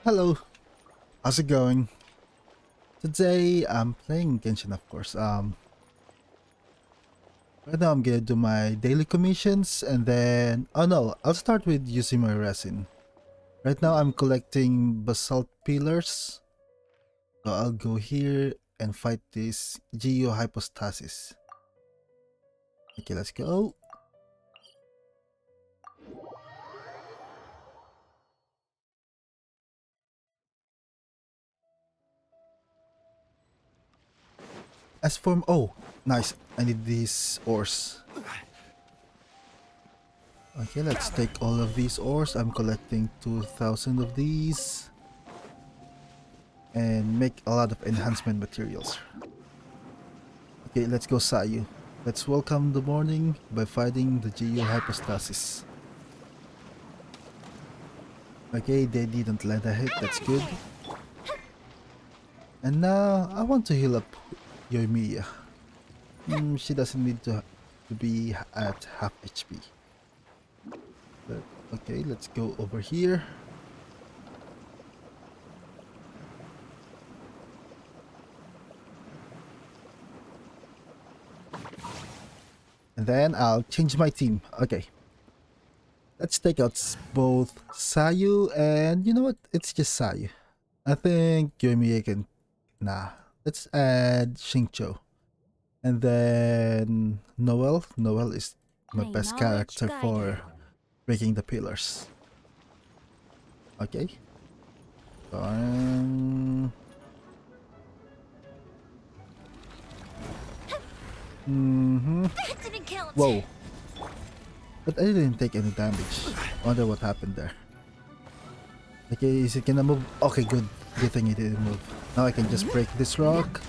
Hello, how's it going? Today I'm playing Genshin, of course. Right now I'm gonna do my daily commissions and then oh no, I'll start with using my resin. Right now I'm collecting basalt pillars. So I'll go here and fight this Geo hypostasis. Okay, let's go. As for oh, nice. I need these ores. Okay, let's take all of these ores. I'm collecting 2,000 of these. And make a lot of enhancement materials. Okay, let's go Sayu. Let's welcome the morning by fighting the Geo hypostasis. Okay, they didn't land a hit, that's good. And now I want to heal up Yoimiya. She doesn't need to be at half HP. But, okay, let's go over here. And then I'll change my team. Okay. Let's take out both Sayu and you know what? It's just Sayu. I think Yoimiya can... Nah. Let's add Xingqiu. And then Noel. Noel is my best character for breaking the pillars. Okay. Whoa. But I didn't take any damage. Wonder what happened there. Okay, is it gonna move? Okay, good. Good thing it didn't move. Now I can just break this rock.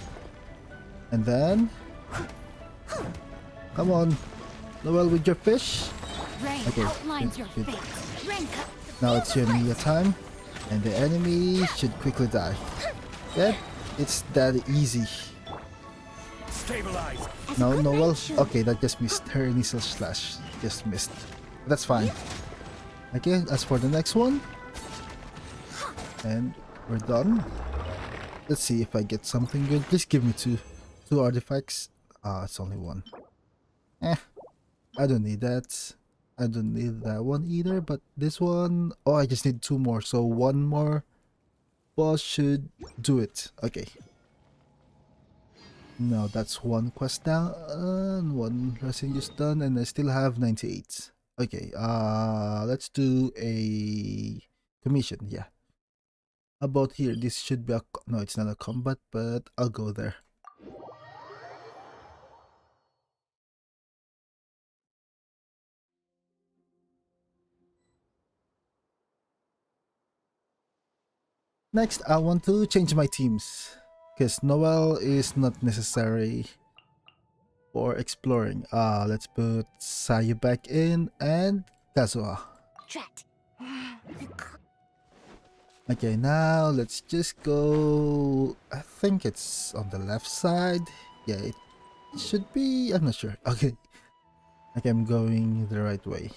And then... Come on. Noel with your fish. Okay, good. Now it's Yoimiya time. And the enemy should quickly die. Yeah, it's that easy. No, Noel. Okay, that just missed. Her initial slash just missed. That's fine. Okay, as for the next one. And we're done. Let's see if I get something good. Please give me two artifacts. Ah, it's only one. I don't need that. I don't need that one either, but this one... Oh, I just need two more, so one more boss should do it. Okay. No, that's one quest down, one resin just done, and I still have 98. Okay, let's do a commission, yeah. About here, this should be a... No, it's not a combat, but I'll go there. Next, I want to change my teams. Because Noel is not necessary for exploring. Let's put Sayu back in and Kazuha. Okay, now let's just go... I think it's on the left side. Yeah, it should be... I'm not sure. Okay. Okay, I'm going the right way.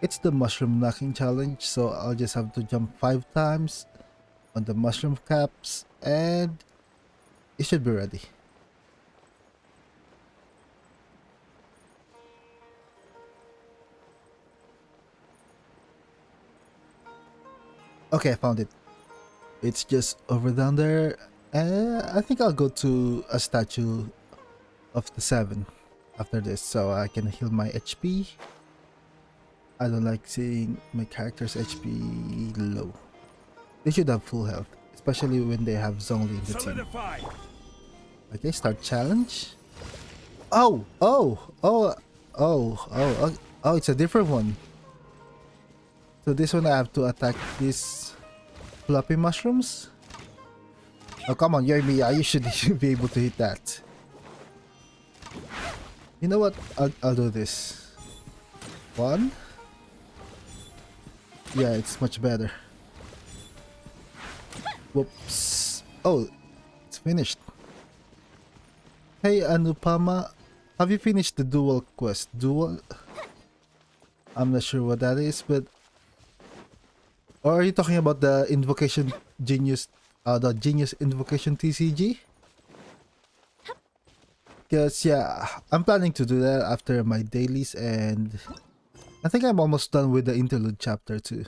It's the mushroom knocking challenge, so I'll just have to jump 5 times on the mushroom caps and it should be ready. Okay, I found it. It's just over down there. I think I'll go to a statue of the 7 after this so I can heal my HP. I don't like seeing my character's HP low. They should have full health, especially when they have Zhongli in the team. Okay, start challenge. Oh, it's a different one. So this one I have to attack these floppy mushrooms. Oh, come on, Yoimiya, you should be able to hit that. You know what? I'll do this. 1. Yeah, it's much better. Whoops. Oh, it's finished. Hey, Anupama, have you finished the dual quest? Dual? I'm not sure what that is, but... Or are you talking about the invocation genius, the genius invocation TCG? Because yeah, I'm planning to do that after my dailies, and I think I'm almost done with the interlude chapter too.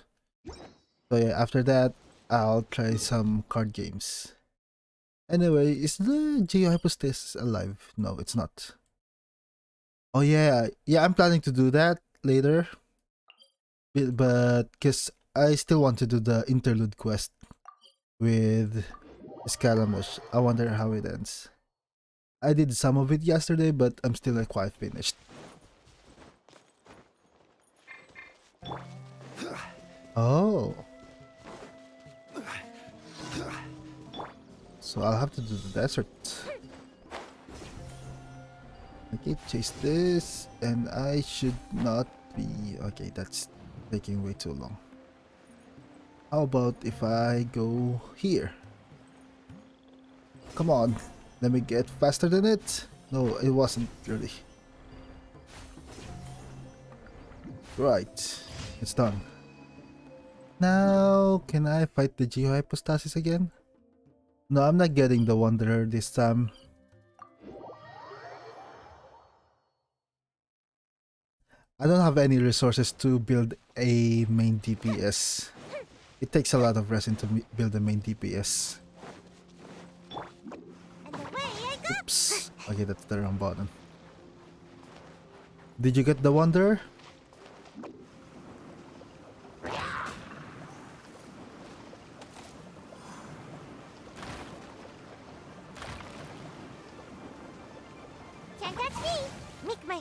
So yeah, after that, I'll try some card games. Anyway, is the Geohypostasis alive? No, it's not. Oh yeah, yeah, I'm planning to do that later, but because I still want to do the interlude quest with Scaramouche. I wonder how it ends. I did some of it yesterday, but I'm still not quite finished. Oh, so I'll have to do the desert. Okay, chase this, and I should not be... Okay, that's taking way too long. How about if I go here? Come on, let me get faster than it. No, it wasn't really. Right, it's done. Now, can I fight the Geohypostasis again? No, I'm not getting the Wanderer this time. I don't have any resources to build a main DPS. It takes a lot of resin to build a main DPS. Oops. Okay, that's the wrong button. Did you get the Wanderer? Can't catch me. Make my...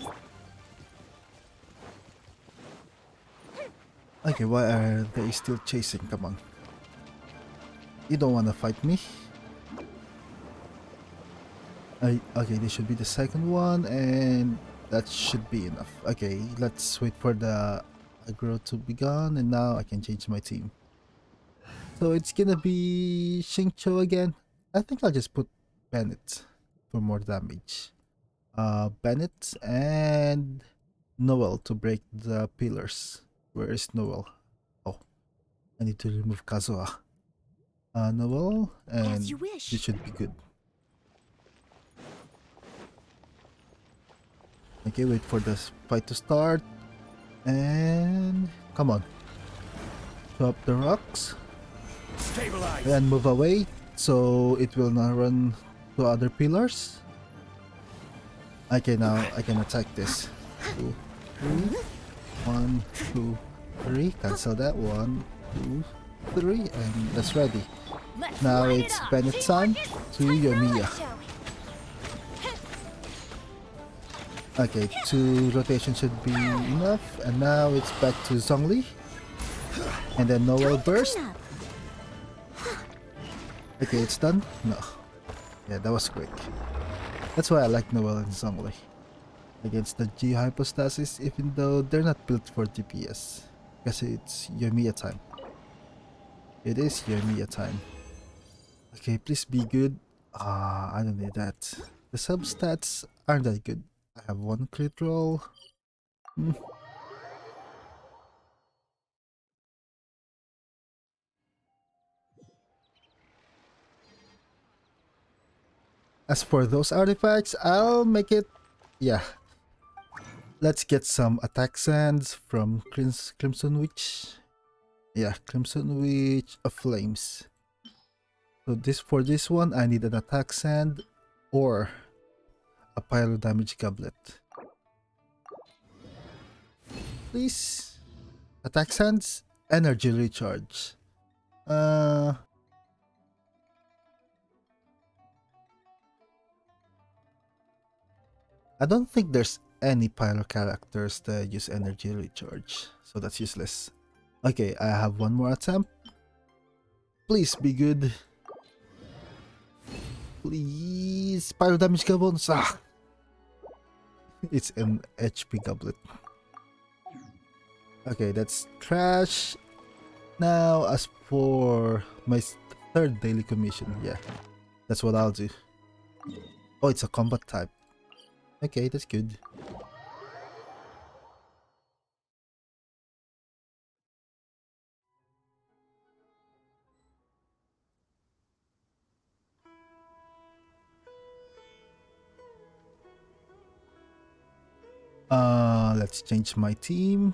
Okay, why are they still chasing? Come on. You don't want to fight me. Okay, this should be the second one, and that should be enough. Okay, let's wait for the aggro to be gone, and now I can change my team. So it's gonna be Xingqiu again. I think I'll just put Bennett for more damage. Bennett and Noel to break the pillars. Where is Noel? Oh, I need to remove Kazuha. Noel, As and you wish. this should be good. Okay, wait for the fight to start. And come on. Drop the rocks. Stabilize. And move away so it will not run to other pillars. Okay, now I can attack this. 2, 3. 1, 2, 3. Cancel that. 1, 2, 3. And that's ready. Let's Now light it's it up. Bennett time to Yoimiya. Okay, 2 rotations should be enough. And now it's back to Zhongli. And then Noel burst. Okay, it's done? No. Yeah, that was quick. That's why I like Noel and Zhongli against the Geohypostasis, even though they're not built for DPS. Because it's Yoimiya time. It is Yoimiya time. Okay, please be good. I don't need that. The substats aren't that good. I have 1 crit roll. As for those artifacts, I'll make it... Yeah. Let's get some attack sands from Crimson Witch. Yeah, Crimson Witch of Flames. So for this one, I need an attack sand or a pyro damage goblet. Please. Attack sands, energy recharge. I don't think there's any pyro characters that use energy recharge, so that's useless. Okay, I have 1 more attempt. Please be good. Please, pyro damage goblins. Ah, it's an HP goblet. Okay, that's trash. Now, as for my 3rd daily commission, yeah, that's what I'll do. Oh, it's a combat type. Okay, that's good. Let's change my team.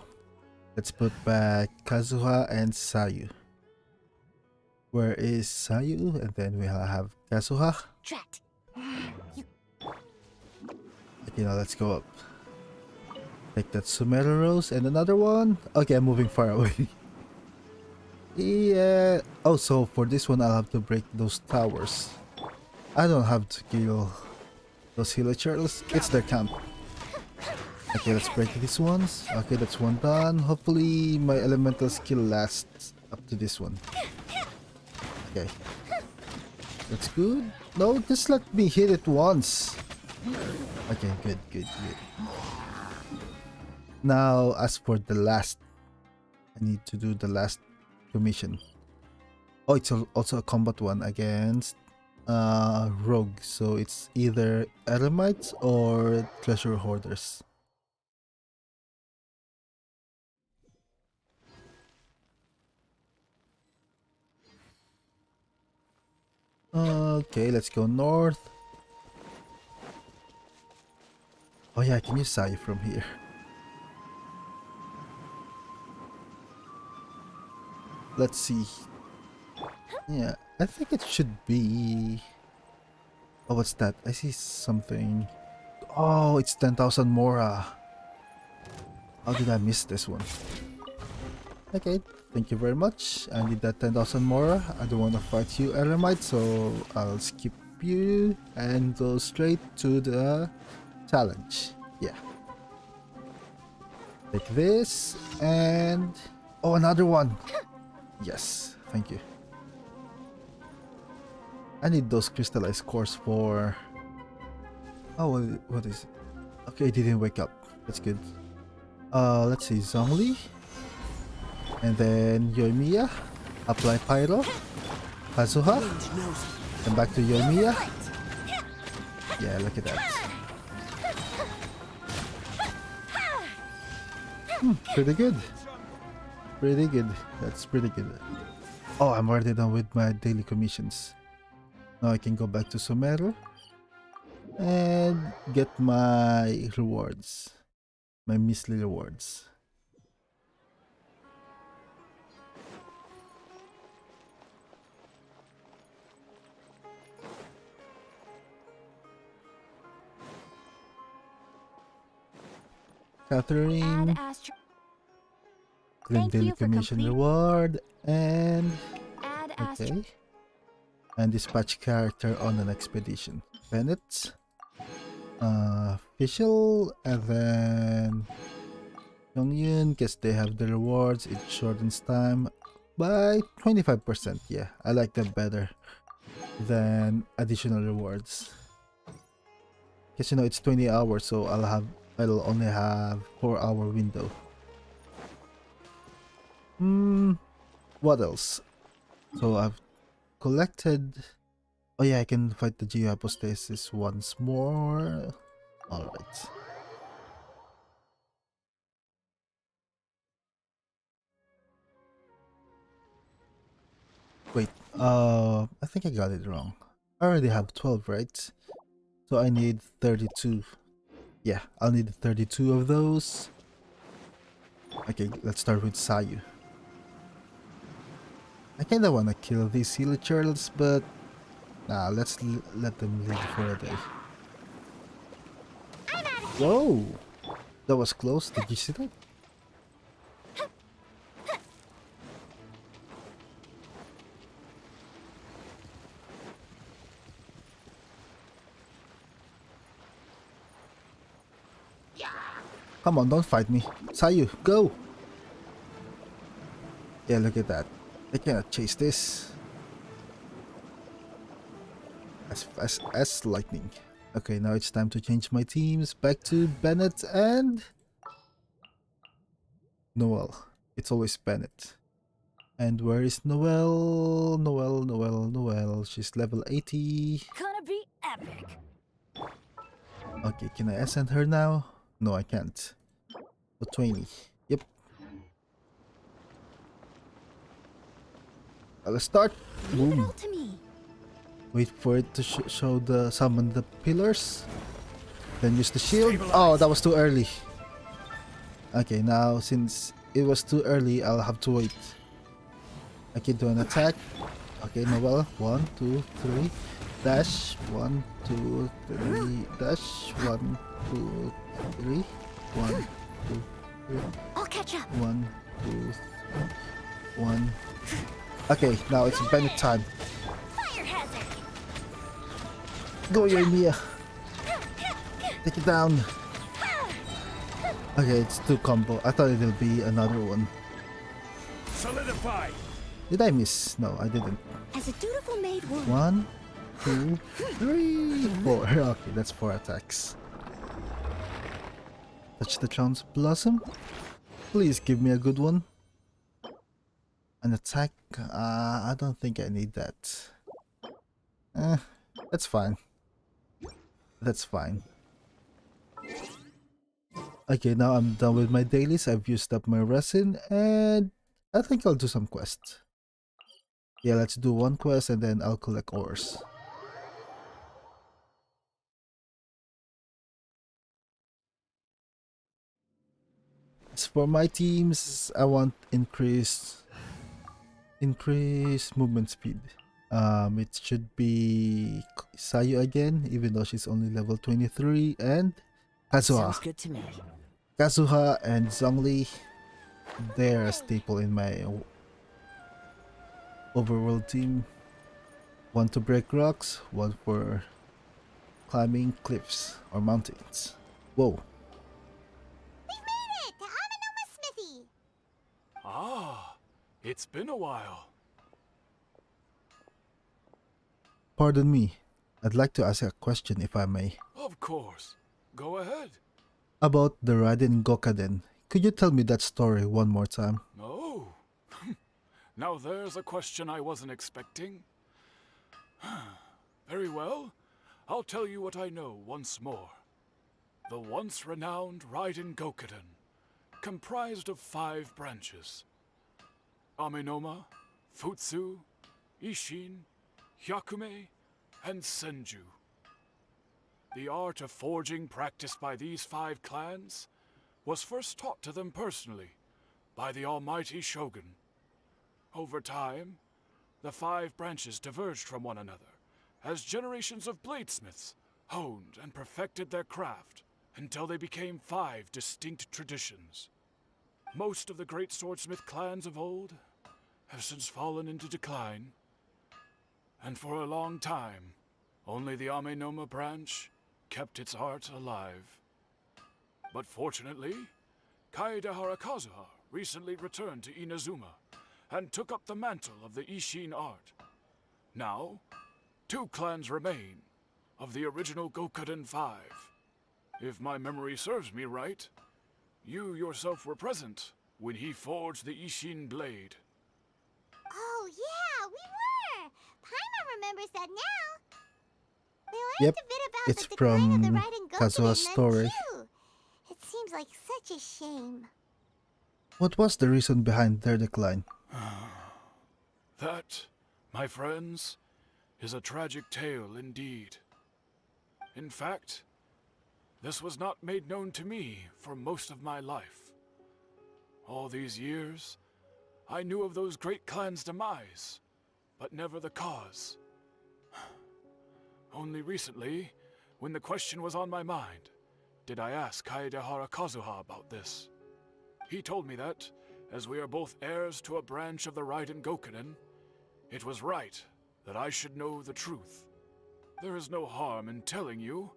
Let's put back Kazuha and Sayu. Where is Sayu? And then we'll have Kazuha. Drat. You Okay, now let's go up. Take that Sumeru Rose and another one. Okay, I'm moving far away. Yeah. Oh, so for this one, I'll have to break those towers. I don't have to kill those villagers. It's their camp. Okay, let's break these ones. Okay, that's one done. Hopefully, my elemental skill lasts up to this one. Okay. That's good. No, just let me hit it once. Okay, good, good, good. Now, as for the last, I need to do the last commission. Oh, it's also a combat one against rogue. So it's either eremites or treasure hoarders. Okay, let's go north. Oh yeah, I can use Sai from here. Let's see. Yeah, I think it should be... Oh, what's that? I see something. Oh, it's 10,000 Mora. How did I miss this one? Okay, thank you very much. I need that 10,000 Mora. I don't want to fight you, Eremite, so I'll skip you and go straight to the challenge. Yeah. Take this and... Oh, another one. Yes, thank you. I need those crystallized cores for... Oh, what is it? Okay, it didn't wake up. That's good. Let's see, Zhongli. And then Yoimiya. Apply Pyro. Kazuha. And back to Yoimiya. Yeah, look at that. Pretty good. Pretty good. That's pretty good. Oh, I'm already done with my daily commissions. Now I can go back to Sumeru and get my rewards. My measly rewards. Catherine. add Astro. Claim Thank daily you for commission complete- reward and Add Astro. okay. And dispatch character on an expedition. Bennett. Official and then Yongyun, guess they have the rewards. It shortens time by 25%. Yeah, I like that better than additional rewards. Guess you know it's 20 hours, so I'll only have 4-hour window. What else? So I've collected. Oh yeah, I can fight the Geohypostasis once more. Alright. Wait, I think I got it wrong. I already have 12, right? So I need 32. Yeah, I'll need 32 of those. Okay, let's start with Sayu. I kinda wanna kill these Hilichurls, but nah, let's let them live for a day. Whoa! That was close. Did you see that? Come on, don't fight me. Sayu, go! Yeah, look at that. I cannot chase this. As fast as lightning. Okay, now it's time to change my teams back to Bennett and Noel. It's always Bennett. And where is Noel? Noel. She's level 80. Gonna be epic. Okay, can I ascend her now? No, I can't. So 20. Yep. Let's start. Leave it Boom. all to me. Wait for it to summon the pillars. Then use the shield. Oh, that was too early. Okay, now since it was too early, I'll have to wait. I can do an attack. Okay, Noel. 1, 2, 3. Dash. 1, 2, 3. Dash. 1, 2, 3. 1, 2, 3. I'll catch up. 1, 2, 1. Okay, now it's Bennett time. Fire hazard. Go, Yoimiya. Take it down. Okay, it's 2 combo. I thought it'll be another one. Solidify. Did I miss? No, I didn't. As a dutiful maid would. 1, 2, 3, 4. Okay, that's 4 attacks. Touch the Charms Blossom. Please give me a good one. An attack? I don't think I need that. That's fine. That's fine. Okay, now I'm done with my dailies. I've used up my resin and I think I'll do some quests. Yeah, let's do one quest and then I'll collect ores. As for my teams, I want increased movement speed. It should be Sayu again, even though she's only level 23, and Kazuha. Sounds good to me. Kazuha and Zhongli, they're a staple in my overworld team. One to break rocks, one for climbing cliffs or mountains. Whoa. We've made it to Amanoma Smithy. Ah, it's been a while. Pardon me. I'd like to ask a question if I may. Of course. Go ahead. About the Raiden Gokaden. Could you tell me that story one more time? Oh. Now there's a question I wasn't expecting. Very well. I'll tell you what I know once more. The once renowned Raiden Gokaden, comprised of 5 branches. Amenoma, Futsu, Ishin, Hyakume, and Senju. The art of forging practiced by these 5 clans was first taught to them personally by the almighty Shogun. Over time, the 5 branches diverged from one another as generations of bladesmiths honed and perfected their craft until they became 5 distinct traditions. Most of the great swordsmith clans of old have since fallen into decline, and for a long time, only the Amenoma branch kept its art alive. But fortunately, Kaedehara Kazuha recently returned to Inazuma and took up the mantle of the Ishin art. Now, 2 clans remain of the original Gokaden 5. If my memory serves me right, you yourself were present when he forged the Ishin blade. Oh, yeah, we were. Paimon remembers that now. We learned Yep, a bit about it's the decline of the from Raiden Gokaden Kazuha's then, story. too. It seems like such a shame. What was the reason behind their decline? That, my friends, is a tragic tale indeed. In fact, this was not made known to me for most of my life. All these years, I knew of those great clans' demise, but never the cause. Only recently, when the question was on my mind, did I ask Kaedehara Kazuha about this. He told me that, as we are both heirs to a branch of the Raiden Gokaden, it was right that I should know the truth. There is no harm in telling you,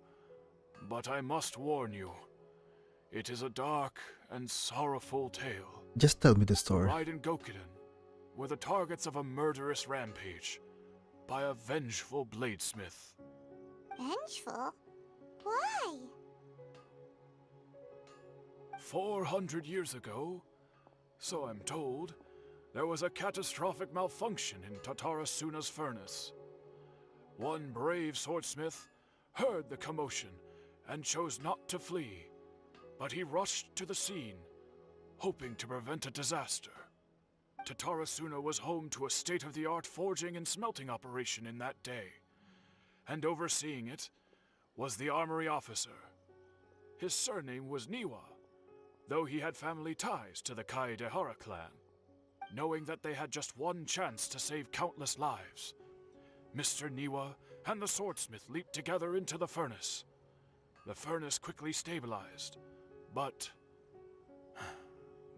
but I must warn you. It is a dark and sorrowful tale. Just tell me the The story. Raiden Gokaden were the targets of a murderous rampage by a vengeful bladesmith. Vengeful? Why? 400 years ago, so I'm told, there was a catastrophic malfunction in Tatarasuna's furnace. One brave swordsmith heard the commotion and chose not to flee, but he rushed to the scene, hoping to prevent a disaster. Tatarasuna was home to a state-of-the-art forging and smelting operation in that day, and overseeing it was the armory officer. His surname was Niwa, though he had family ties to the Kaedehara clan. Knowing that they had just one chance to save countless lives, Mr. Niwa and the swordsmith leaped together into the furnace. The furnace quickly stabilized, but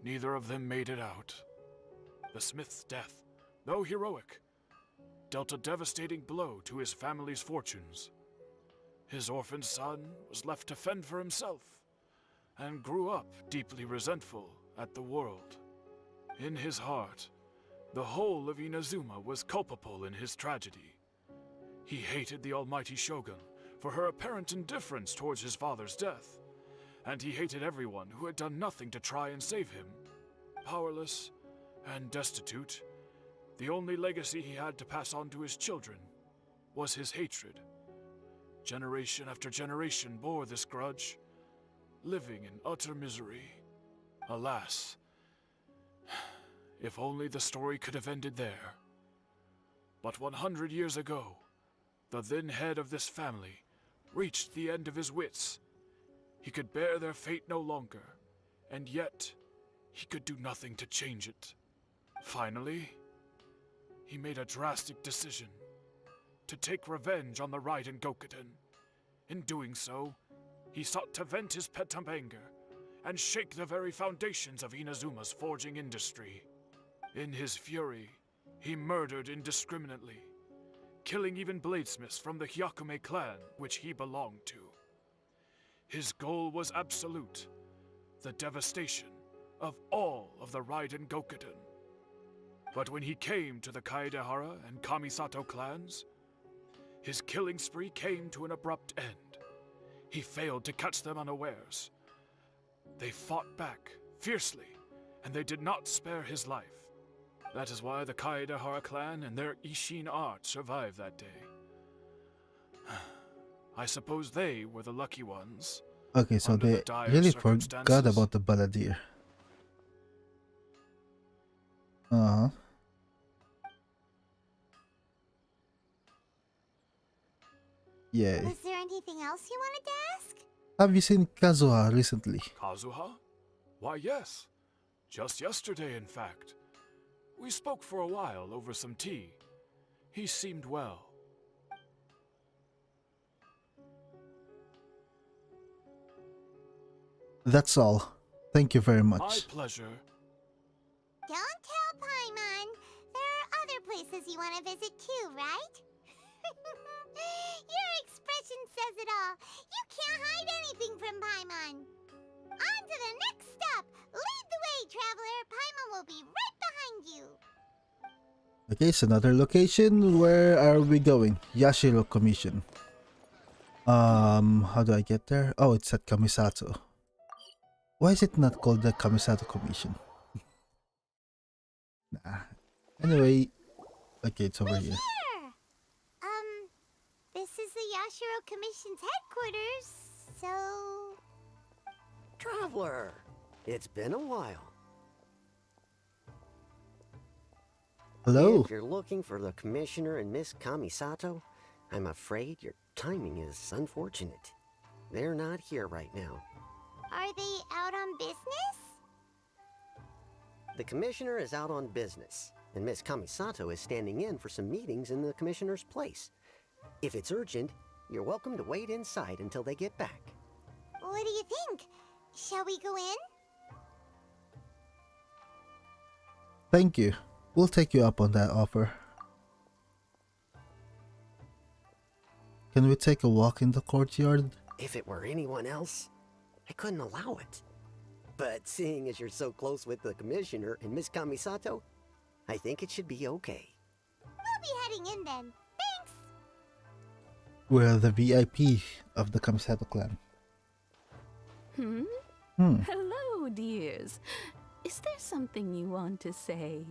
neither of them made it out. The smith's death, though heroic, dealt a devastating blow to his family's fortunes. His orphaned son was left to fend for himself, and grew up deeply resentful at the world. In his heart, the whole of Inazuma was culpable in his tragedy. He hated the almighty shogun for her apparent indifference towards his father's death, and he hated everyone who had done nothing to try and save him. Powerless and destitute, the only legacy he had to pass on to his children was his hatred. Generation after generation bore this grudge, living in utter misery. Alas, if only the story could have ended there. But 100 years ago, the then head of this family reached the end of his wits. He could bear their fate no longer, and yet he could do nothing to change it. Finally, he made a drastic decision to take revenge on the Raiden Gokuden. In doing so, he sought to vent his pent up anger and shake the very foundations of Inazuma's forging industry. In his fury, he murdered indiscriminately, killing even bladesmiths from the Hyakume clan which he belonged to. His goal was absolute, the devastation of all of the Raiden Gokuden. But when he came to the Kaedehara and Kamisato clans, his killing spree came to an abrupt end. He failed to catch them unawares. They fought back fiercely, and they did not spare his life. That is why the Kaedehara clan and their Ishin art survived that day. I suppose they were the lucky ones. Okay, so Under they the dire really forgot circumstances. about the balladeer. Uh-huh. Yay. Was there anything else you wanted to ask? Have you seen Kazuha recently? Kazuha? Why, yes. Just yesterday, in fact. We spoke for a while over some tea. He seemed well. That's all. Thank you very My much. pleasure. Don't tell Paimon. There are other places you want to visit too, right? Your expression says it all. You can't hide anything from Paimon. On to the next stop. Lead the way, traveler. Paimon will be right behind you. Okay, it's another location. Where are we going? Yashiro Commission. How do I get there? Oh, it's at Kamisato. Why is it not called the Kamisato Commission? Nah. Anyway, okay, it's over here. Here. This is the Yashiro Commission's headquarters, so... Traveler, it's been a while. Hello. If you're looking for the Commissioner and Miss Kamisato, I'm afraid your timing is unfortunate. They're not here right now. Are they out on business? The Commissioner is out on business, and Miss Kamisato is standing in for some meetings in the Commissioner's place. If it's urgent, you're welcome to wait inside until they get back. What do you think? Shall we go in? Thank you. We'll take you up on that offer. Can we take a walk in the courtyard? If it were anyone else, I couldn't allow it. But seeing as you're so close with the Commissioner and Miss Kamisato, I think it should be okay. We'll be heading in then. Thanks! We're the VIP of the Kamisato clan. Hello, dears. Is there something you want to say?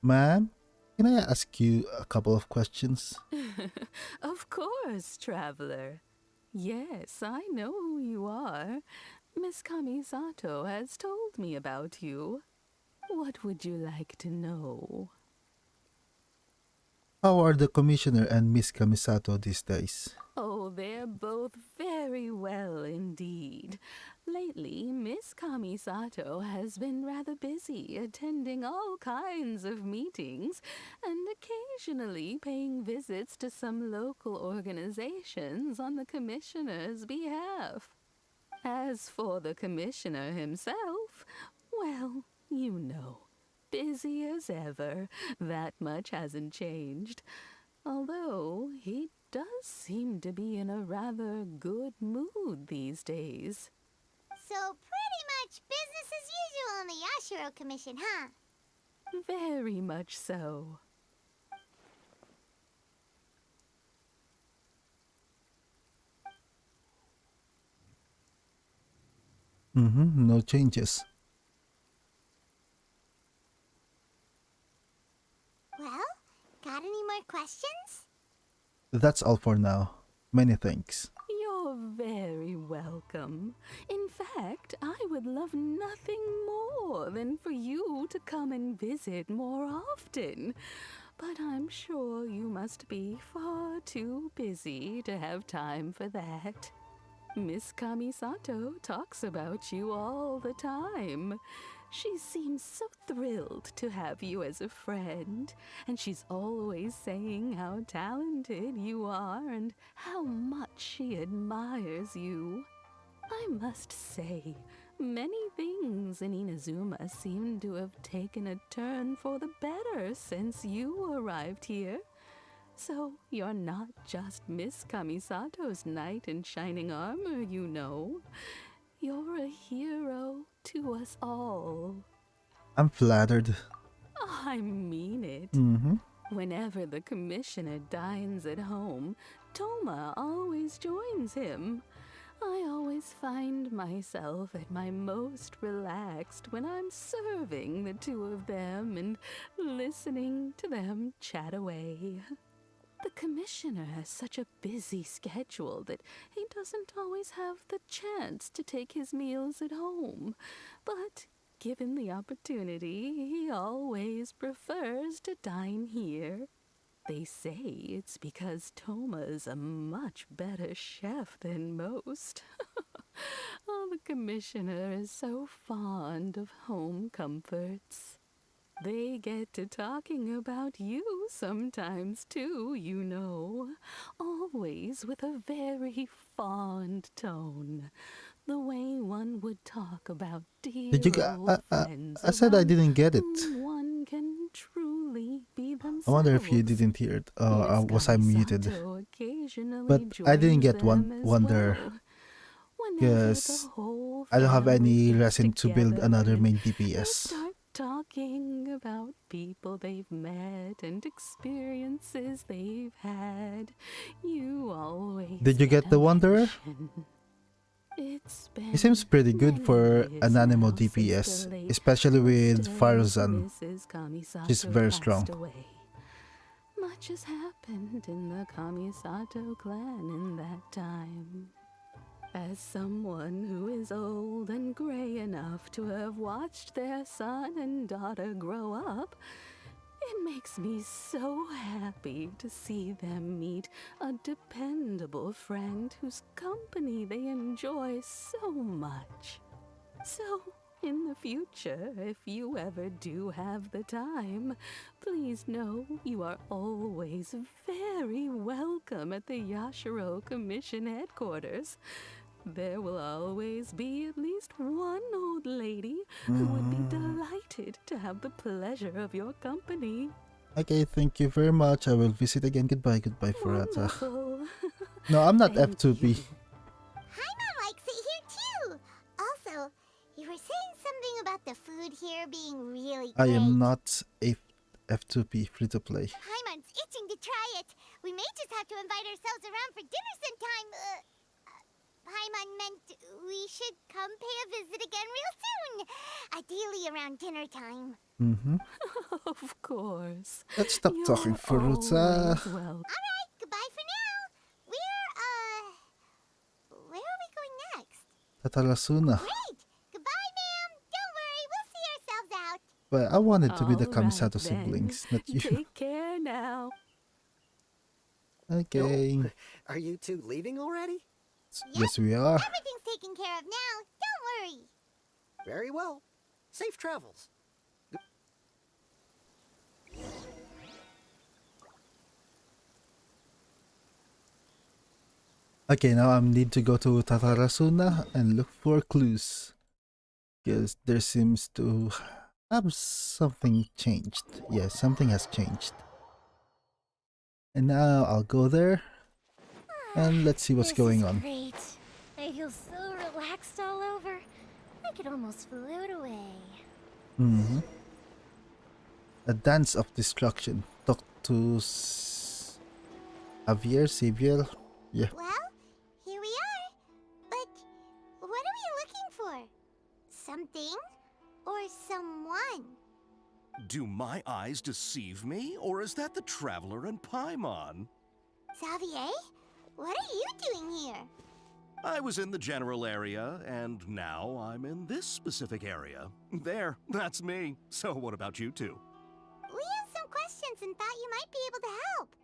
Ma'am, can I ask you a couple of questions? Of course, traveler. Yes, I know who you are. Miss Kamisato has told me about you. What would you like to know? How are the commissioner and Miss Kamisato these days? Oh, they're both very well indeed. Lately, Miss Kamisato has been rather busy attending all kinds of meetings and occasionally paying visits to some local organizations on the commissioner's behalf. As for the commissioner himself, well, you know, busy as ever. That much hasn't changed. Although he does seem to be in a rather good mood these days. So pretty much business as usual in the Yashiro Commission, huh? Very much so. No changes. Well, got any more questions? That's all for now. Many thanks. You're very welcome. In fact, I would love nothing more than for you to come and visit more often. But I'm sure you must be far too busy to have time for that. Miss Kamisato talks about you all the time. She seems so thrilled to have you as a friend, and she's always saying how talented you are and how much she admires you. I must say, many things in Inazuma seem to have taken a turn for the better since you arrived here. So you're not just Miss Kamisato's knight in shining armor, you know. You're a hero to us all. I'm flattered. I mean it. Whenever the commissioner dines at home, Toma always joins him. I always find myself at my most relaxed when I'm serving the two of them and listening to them chat away. The commissioner has such a busy schedule that he doesn't always have the chance to take his meals at home. But given the opportunity, he always prefers to dine here. They say it's because Toma is a much better chef than most. Oh, the commissioner is so fond of home comforts. They get to talking about you sometimes too, you know. Always with a very fond tone. The way one would talk about dear Did you get? old friends I said I around didn't get it. whom one can truly be themselves. I wonder if you didn't hear it. Miss Was I muted? Kamisato occasionally But I didn't joins get them as Wonder well. Whenever the because whole I don't have family any gets reason to build together another and main they DPS. start talking about people they've met and experiences they've had. You always Did you get the a Wanderer? mention. It's been He seems pretty good many for an years animo now since the DPS, late especially with Mr. Faruzan. Mrs. Kamisato She's very passed strong. away. Much has happened in the Kamisato clan in that time. As someone who is old and gray enough to have watched their son and daughter grow up, it makes me so happy to see them meet a dependable friend whose company they enjoy so much. So, in the future, if you ever do have the time, please know you are always very welcome at the Yashiro Commission headquarters. There will always be at least one old lady who would be delighted to have the pleasure of your company. Okay, thank you very much. I will visit again. Goodbye, Furata. Wonderful. No, I'm not Thank F2P. you. Paimon likes it here too. Also, you were saying something about the food here being really I great. am not a F2P free to play. Paimon's itching to try it. We may just have to invite ourselves around for dinner sometime. Paimon meant we should come pay a visit again real soon. Ideally around dinner time. Of course. Let's stop You're talking, Furuta. always welcome. Alright, goodbye for now. Where are we going next? Tatalasuna. Great! Goodbye, ma'am. Don't worry, we'll see ourselves out. But I wanted to be the All right, Kamisato then. siblings, not you. Take care now. Okay. No? Are you two leaving already? Yes, we are. Everything's taken care of now. Don't worry. Very well. Safe travels. Okay, now I need to go to Tatarasuna and look for clues. Because there seems to have something changed. Yes, something has changed. And now I'll go there and let's see what's This going is on. great. I feel so relaxed all over. I could almost float away. Mm-hmm. A dance of destruction. Talk to Xavier. Yeah. Well, here we are. But what are we looking for? Something or someone? Do my eyes deceive me, or is that the Traveler and Paimon? Xavier? What are you doing here? I was in the general area, and now I'm in this specific area. There, that's me. So what about you two? We have some questions and thought you might be able to help.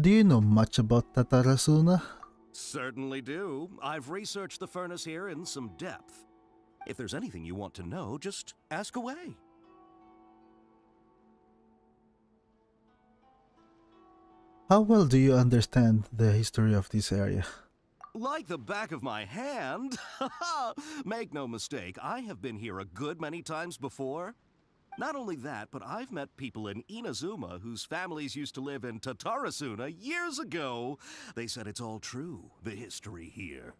Do you know much about Tatarasuna? Certainly do. I've researched the furnace here in some depth. If there's anything you want to know, just ask away. How well do you understand the history of this area? Like the back of my hand. Make no mistake, I have been here a good many times before. Not only that, but I've met people in Inazuma whose families used to live in Tatarasuna years ago. They said it's all true, the history here.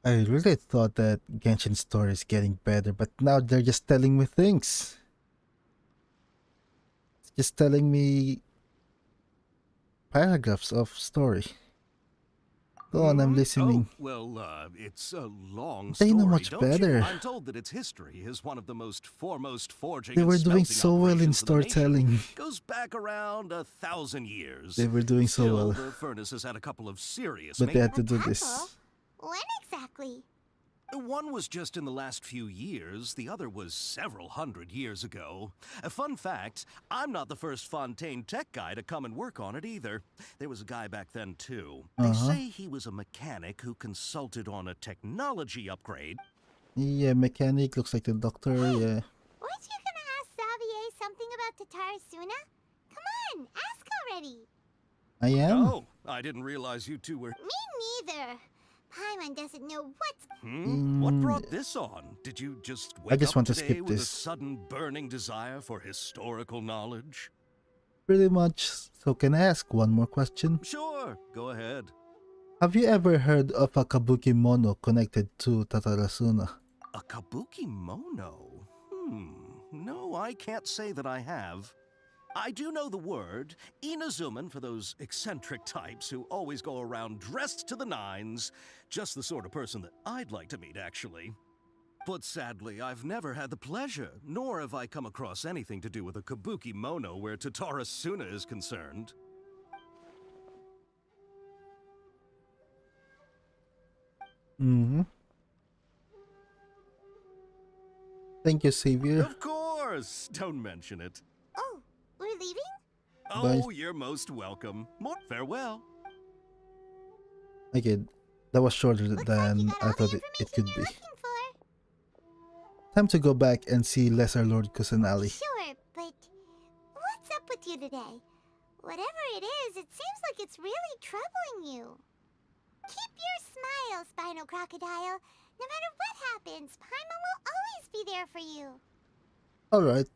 I really thought that Genshin's story is getting better, but now they're just telling me things. It's just telling me paragraphs of story. Go on, I'm listening. Oh, well, it's a long They story, know much don't better. you? I'm told that its history is one of the most foremost forging They and were doing smelting so well in operations of the nation. storytelling. Goes back around 1,000 years. They were doing so Still, well. the furnace has had a couple of serious But they had to maintenance. do Couple? this. When exactly? One was just in the last few years, the other was several hundred years ago. A fun fact, I'm not the first Fontaine tech guy to come and work on it either. There was a guy back then too. They say he was a mechanic who consulted on a technology upgrade. Yeah, mechanic looks like the doctor, yeah. Weren't you gonna ask Xavier something about Tatarasuna? Come on, ask already. I am? Oh, I didn't realize you two were... Me neither. Paimon doesn't know what's... What brought this on? Did you just wake I just up want to today skip with a this. sudden burning desire for historical knowledge? Pretty much. So can I ask one more question? Sure, go ahead. Have you ever heard of a kabuki mono connected to Tatarasuna? A kabuki mono? No, I can't say that I have. I do know the word, Inazuman for those eccentric types who always go around dressed to the nines. Just the sort of person that I'd like to meet, actually. But sadly, I've never had the pleasure, nor have I come across anything to do with a kabuki mono where Tatarasuna is concerned. Mm-hmm. Thank you, Xavier. Of course! Don't mention it. Oh, we're leaving? Oh, you're most welcome. More farewell. Okay, that was shorter Looks like than you got I all thought the it information could you're be. looking for. Time to go back and see Lesser Lord Kusanali. Sure, but what's up with you today? Whatever it is, it seems like it's really troubling you. Keep your smile, Spinal Crocodile. No matter what happens, Paimon will always be there for you. Alright.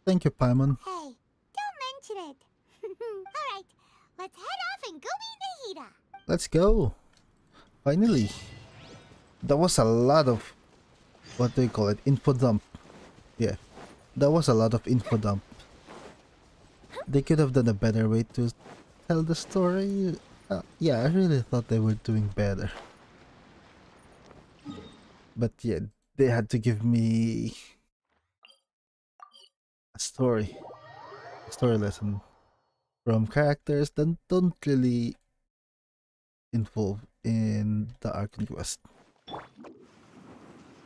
Thank you, Paimon. Hey, don't mention it. Alright, let's head off and go meet Nahida. Let's go. Finally. That was a lot of... What do you call it? Info dump. Yeah. That was a lot of info dump. They could have done a better way to tell the story. Yeah, I really thought they were doing better. But yeah, they had to give me a story lesson from characters that don't really involve in the arc and quest.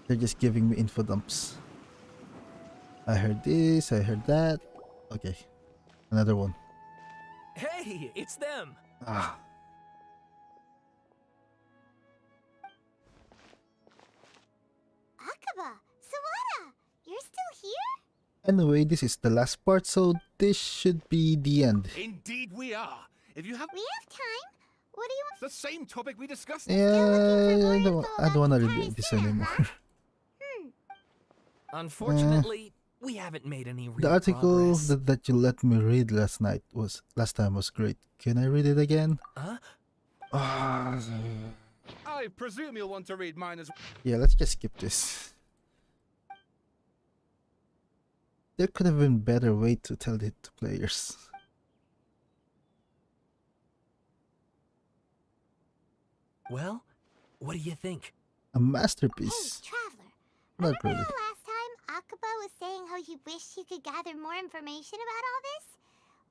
They're just giving me info dumps. I heard this, I heard that. Okay, another one. Hey, it's them. Ah, Akaba, Sawada, you're still here? anyway, this is the last part, so this should be the end. Indeed we are. If you have We have time. What do you want? the same topic we discussed. Yeah, I don't want to info review about this Takara, anymore. huh? Unfortunately, we haven't made any real The article progress. that you let me read last time was great. Can I read it again? Huh? Ah, I presume you'll want to read mine as yeah, let's just skip this. There could have been better way to tell it to players. Well, what do you think? A Hey, masterpiece. Traveler. Not Remember really. how last time Akaba was saying how he wished he could gather more information about all this?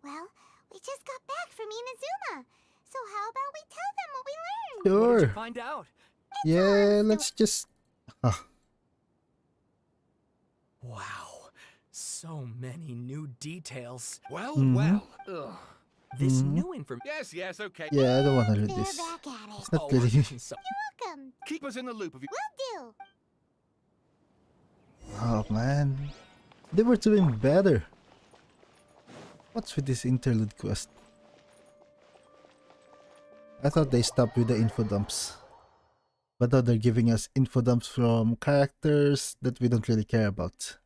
Well, we just got back from Inazuma. So how about we tell them what we learned? What did you Sure. find out? Yeah, let's just. Ah, Wow, so many new details. well, Mhm. well. Ugh. This Mhm. new information. Yes, okay. yeah, I don't want to read They're this. back at it. It's not really. Welcome. Keep us in the loop of you. Will do. Oh man, they were doing better. What's with this interlude quest? I thought they stopped with the info dumps. But now they're giving us info dumps from characters that we don't really care about.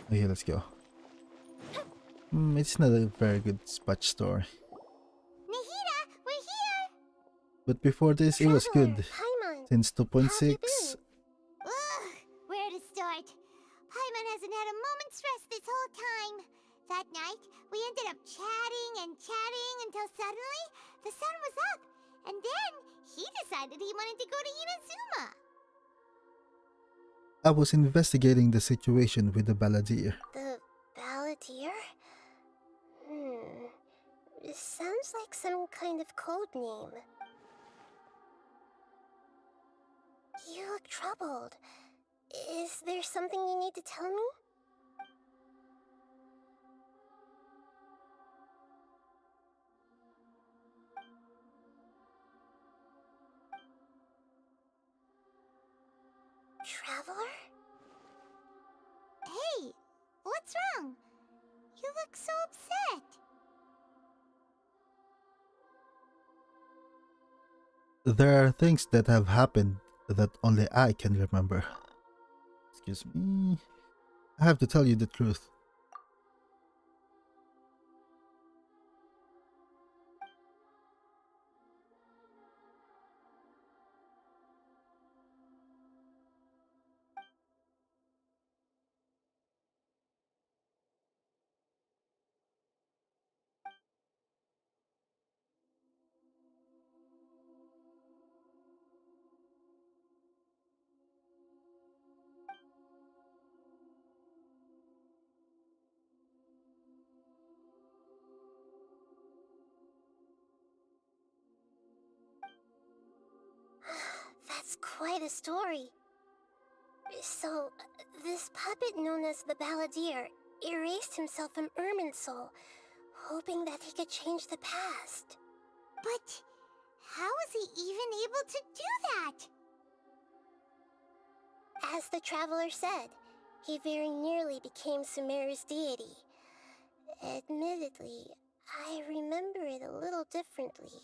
Okay, let's go. It's not a very good Spatch story. Nahida, we're here. But before this, it was good. Paimon. Since 2.6, Ugh, where to start? Paimon hasn't had a moment's rest this whole time. That night, we ended up chatting and chatting until suddenly the sun was up. And then he decided he wanted to go to Inazuma. I was investigating the situation with the Balladeer. The Balladeer? It sounds like some kind of code name. You look troubled. Is there something you need to tell me? Traveler? Hey, what's wrong? You look so upset. There are things that have happened that only I can remember. Excuse me. I have to tell you the truth. That's quite a story. So, this puppet known as the Balladeer erased himself from Irminsul, hoping that he could change the past. But how was he even able to do that? As the Traveler said, he very nearly became Sumeru's deity. Admittedly, I remember it a little differently.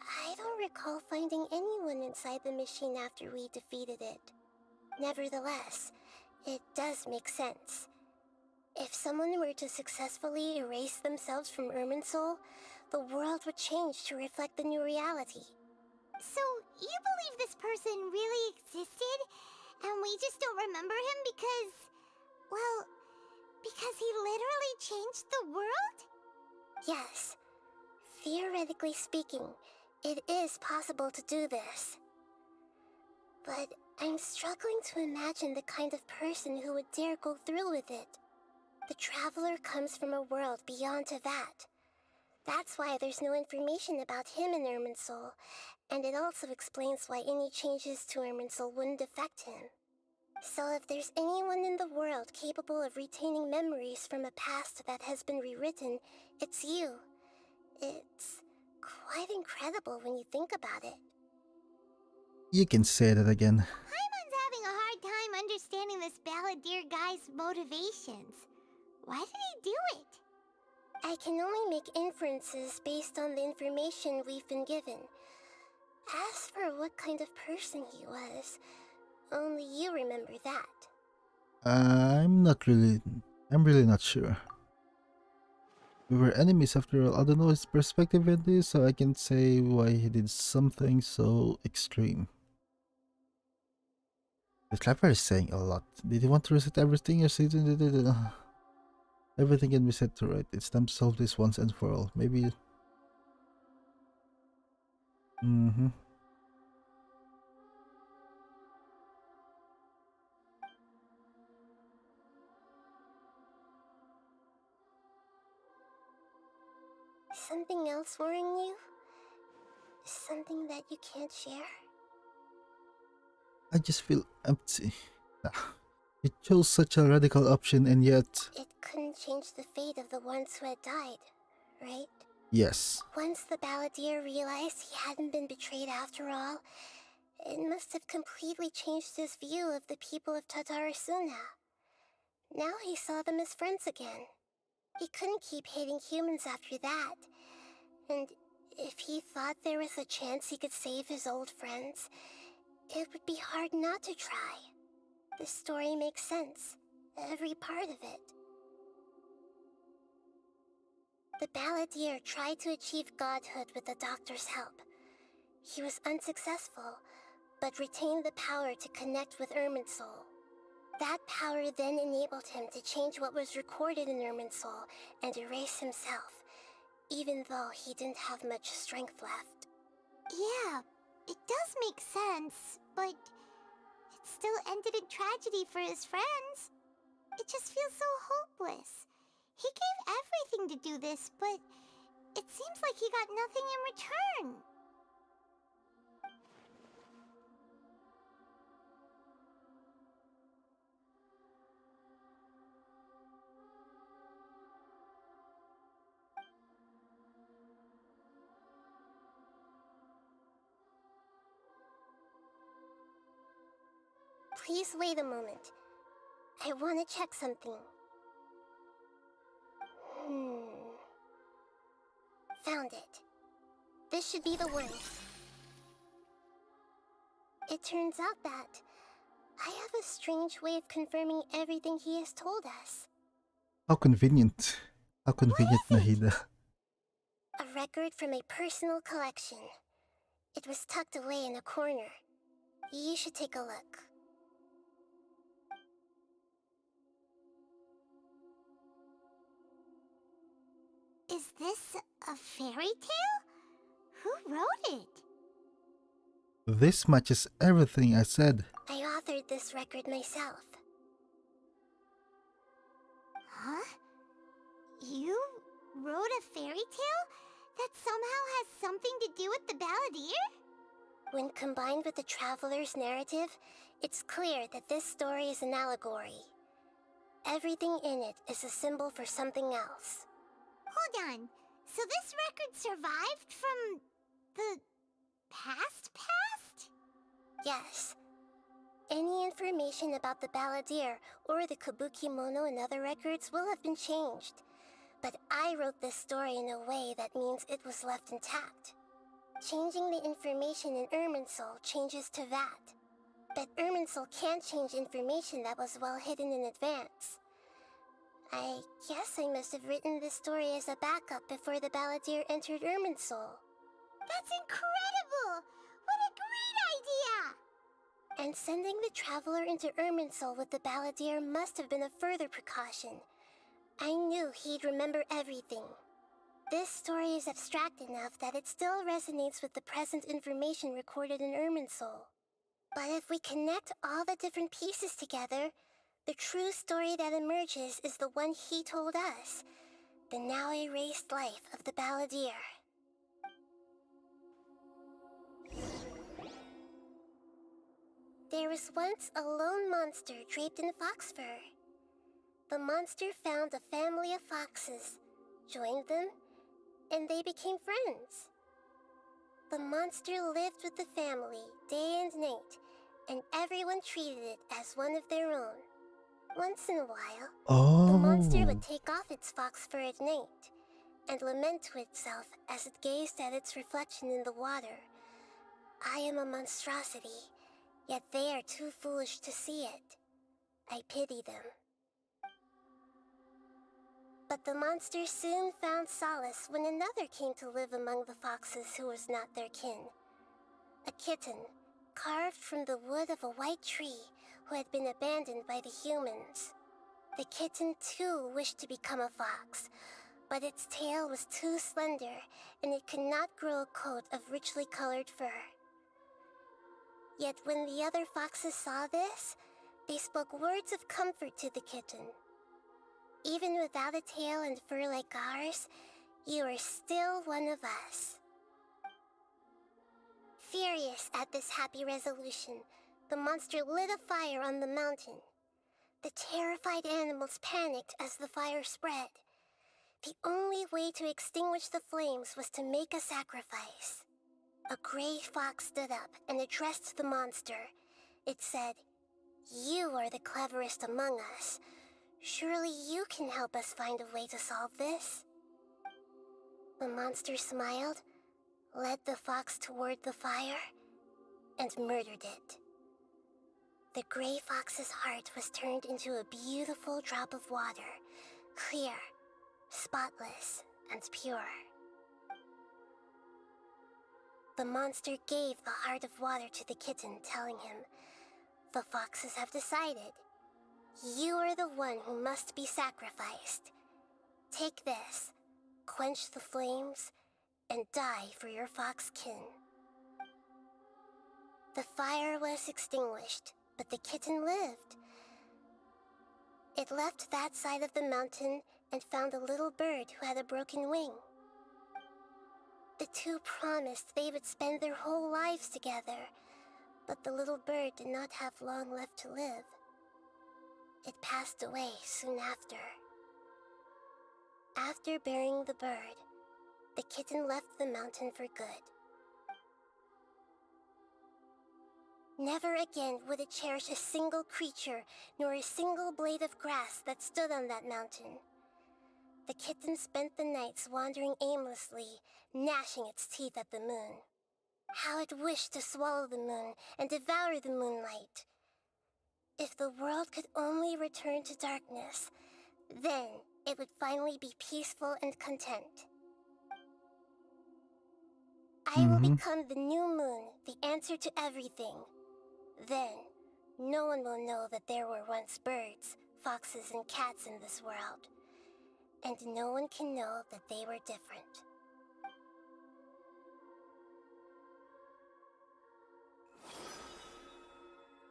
I don't recall finding anyone inside the machine after we defeated it. Nevertheless, it does make sense. If someone were to successfully erase themselves from Irminsul, the world would change to reflect the new reality. So, you believe this person really existed, and we just don't remember him because, well, because he literally changed the world? Yes. Theoretically speaking, it is possible to do this. But I'm struggling to imagine the kind of person who would dare go through with it. The Traveler comes from a world beyond Tevat. That's why there's no information about him in Irminsul, and it also explains why any changes to Irminsul wouldn't affect him. So if there's anyone in the world capable of retaining memories from a past that has been rewritten, it's you. It's quite incredible when you think about it. You can say that again. Paimon's having a hard time understanding this balladeer guy's motivations. Why did he do it? I can only make inferences based on the information we've been given. As for what kind of person he was, only you remember that. I'm really not sure. We were enemies after all. I don't know his perspective in this, so I can say why he did something so extreme. The clapper is saying a lot. Did he want to reset everything or everything can be set to right? It's time to solve this once and for all. Maybe. Something else worrying you? Something that you can't share? I just feel empty. He chose such a radical option and yet. It couldn't change the fate of the ones who had died, right? Yes. Once the balladeer realized he hadn't been betrayed after all, it must have completely changed his view of the people of Tatarasuna. Now he saw them as friends again. He couldn't keep hating humans after that. And if he thought there was a chance he could save his old friends, it would be hard not to try. The story makes sense, every part of it. The balladeer tried to achieve godhood with the doctor's help. He was unsuccessful, but retained the power to connect with Irminsul. That power then enabled him to change what was recorded in Irminsul and erase himself, even though he didn't have much strength left. Yeah, it does make sense, but it still ended in tragedy for his friends. It just feels so hopeless. He gave everything to do this, but it seems like he got nothing in return. Please wait a moment. I want to check something. Found it. This should be the one. It turns out that I have a strange way of confirming everything he has told us. How convenient. How convenient, Nahida. A record from a personal collection. It was tucked away in a corner. You should take a look. Is this a fairy tale? Who wrote it? This matches everything I said. I authored this record myself. Huh? You wrote a fairy tale that somehow has something to do with the balladeer? When combined with the traveler's narrative, it's clear that this story is an allegory. Everything in it is a symbol for something else. Hold on. So this record survived from the past? Yes. Any information about the balladeer or the kabuki-mono in other records will have been changed. But I wrote this story in a way that means it was left intact. Changing the information in Irminsul changes to that. But Irminsul can't change information that was well hidden in advance. I guess I must have written this story as a backup before the balladeer entered Irminsul. That's incredible! What a great idea! And sending the traveler into Irminsul with the balladeer must have been a further precaution. I knew he'd remember everything. This story is abstract enough that it still resonates with the present information recorded in Irminsul. But if we connect all the different pieces together, the true story that emerges is the one he told us, the now erased life of the balladeer. There was once a lone monster draped in fox fur. The monster found a family of foxes, joined them, and they became friends. The monster lived with the family day and night, and everyone treated it as one of their own. Once in a while, the monster would take off its fox fur at night and lament to itself as it gazed at its reflection in the water. I am a monstrosity, yet they are too foolish to see it. I pity them. But the monster soon found solace when another came to live among the foxes who was not their kin. A kitten, carved from the wood of a white tree who had been abandoned by the humans. The kitten too wished to become a fox, but its tail was too slender and it could not grow a coat of richly colored fur. Yet when the other foxes saw this, they spoke words of comfort to the kitten. Even without a tail and fur like ours, you are still one of us. Furious at this happy resolution, the monster lit a fire on the mountain. The terrified animals panicked as the fire spread. The only way to extinguish the flames was to make a sacrifice. A gray fox stood up and addressed the monster. It said, "You are the cleverest among us. Surely you can help us find a way to solve this." The monster smiled, led the fox toward the fire, and murdered it. The gray fox's heart was turned into a beautiful drop of water, clear, spotless, and pure. The monster gave the heart of water to the kitten, telling him, "The foxes have decided. You are the one who must be sacrificed. Take this, quench the flames, and die for your fox kin." The fire was extinguished, but the kitten lived. It left that side of the mountain and found a little bird who had a broken wing. The two promised they would spend their whole lives together, but the little bird did not have long left to live. It passed away soon after. After burying the bird, the kitten left the mountain for good. Never again would it cherish a single creature, nor a single blade of grass that stood on that mountain. The kitten spent the nights wandering aimlessly, gnashing its teeth at the moon. How it wished to swallow the moon and devour the moonlight. If the world could only return to darkness, then it would finally be peaceful and content. I will become the new moon, the answer to everything. Then, no one will know that there were once birds, foxes, and cats in this world. And no one can know that they were different.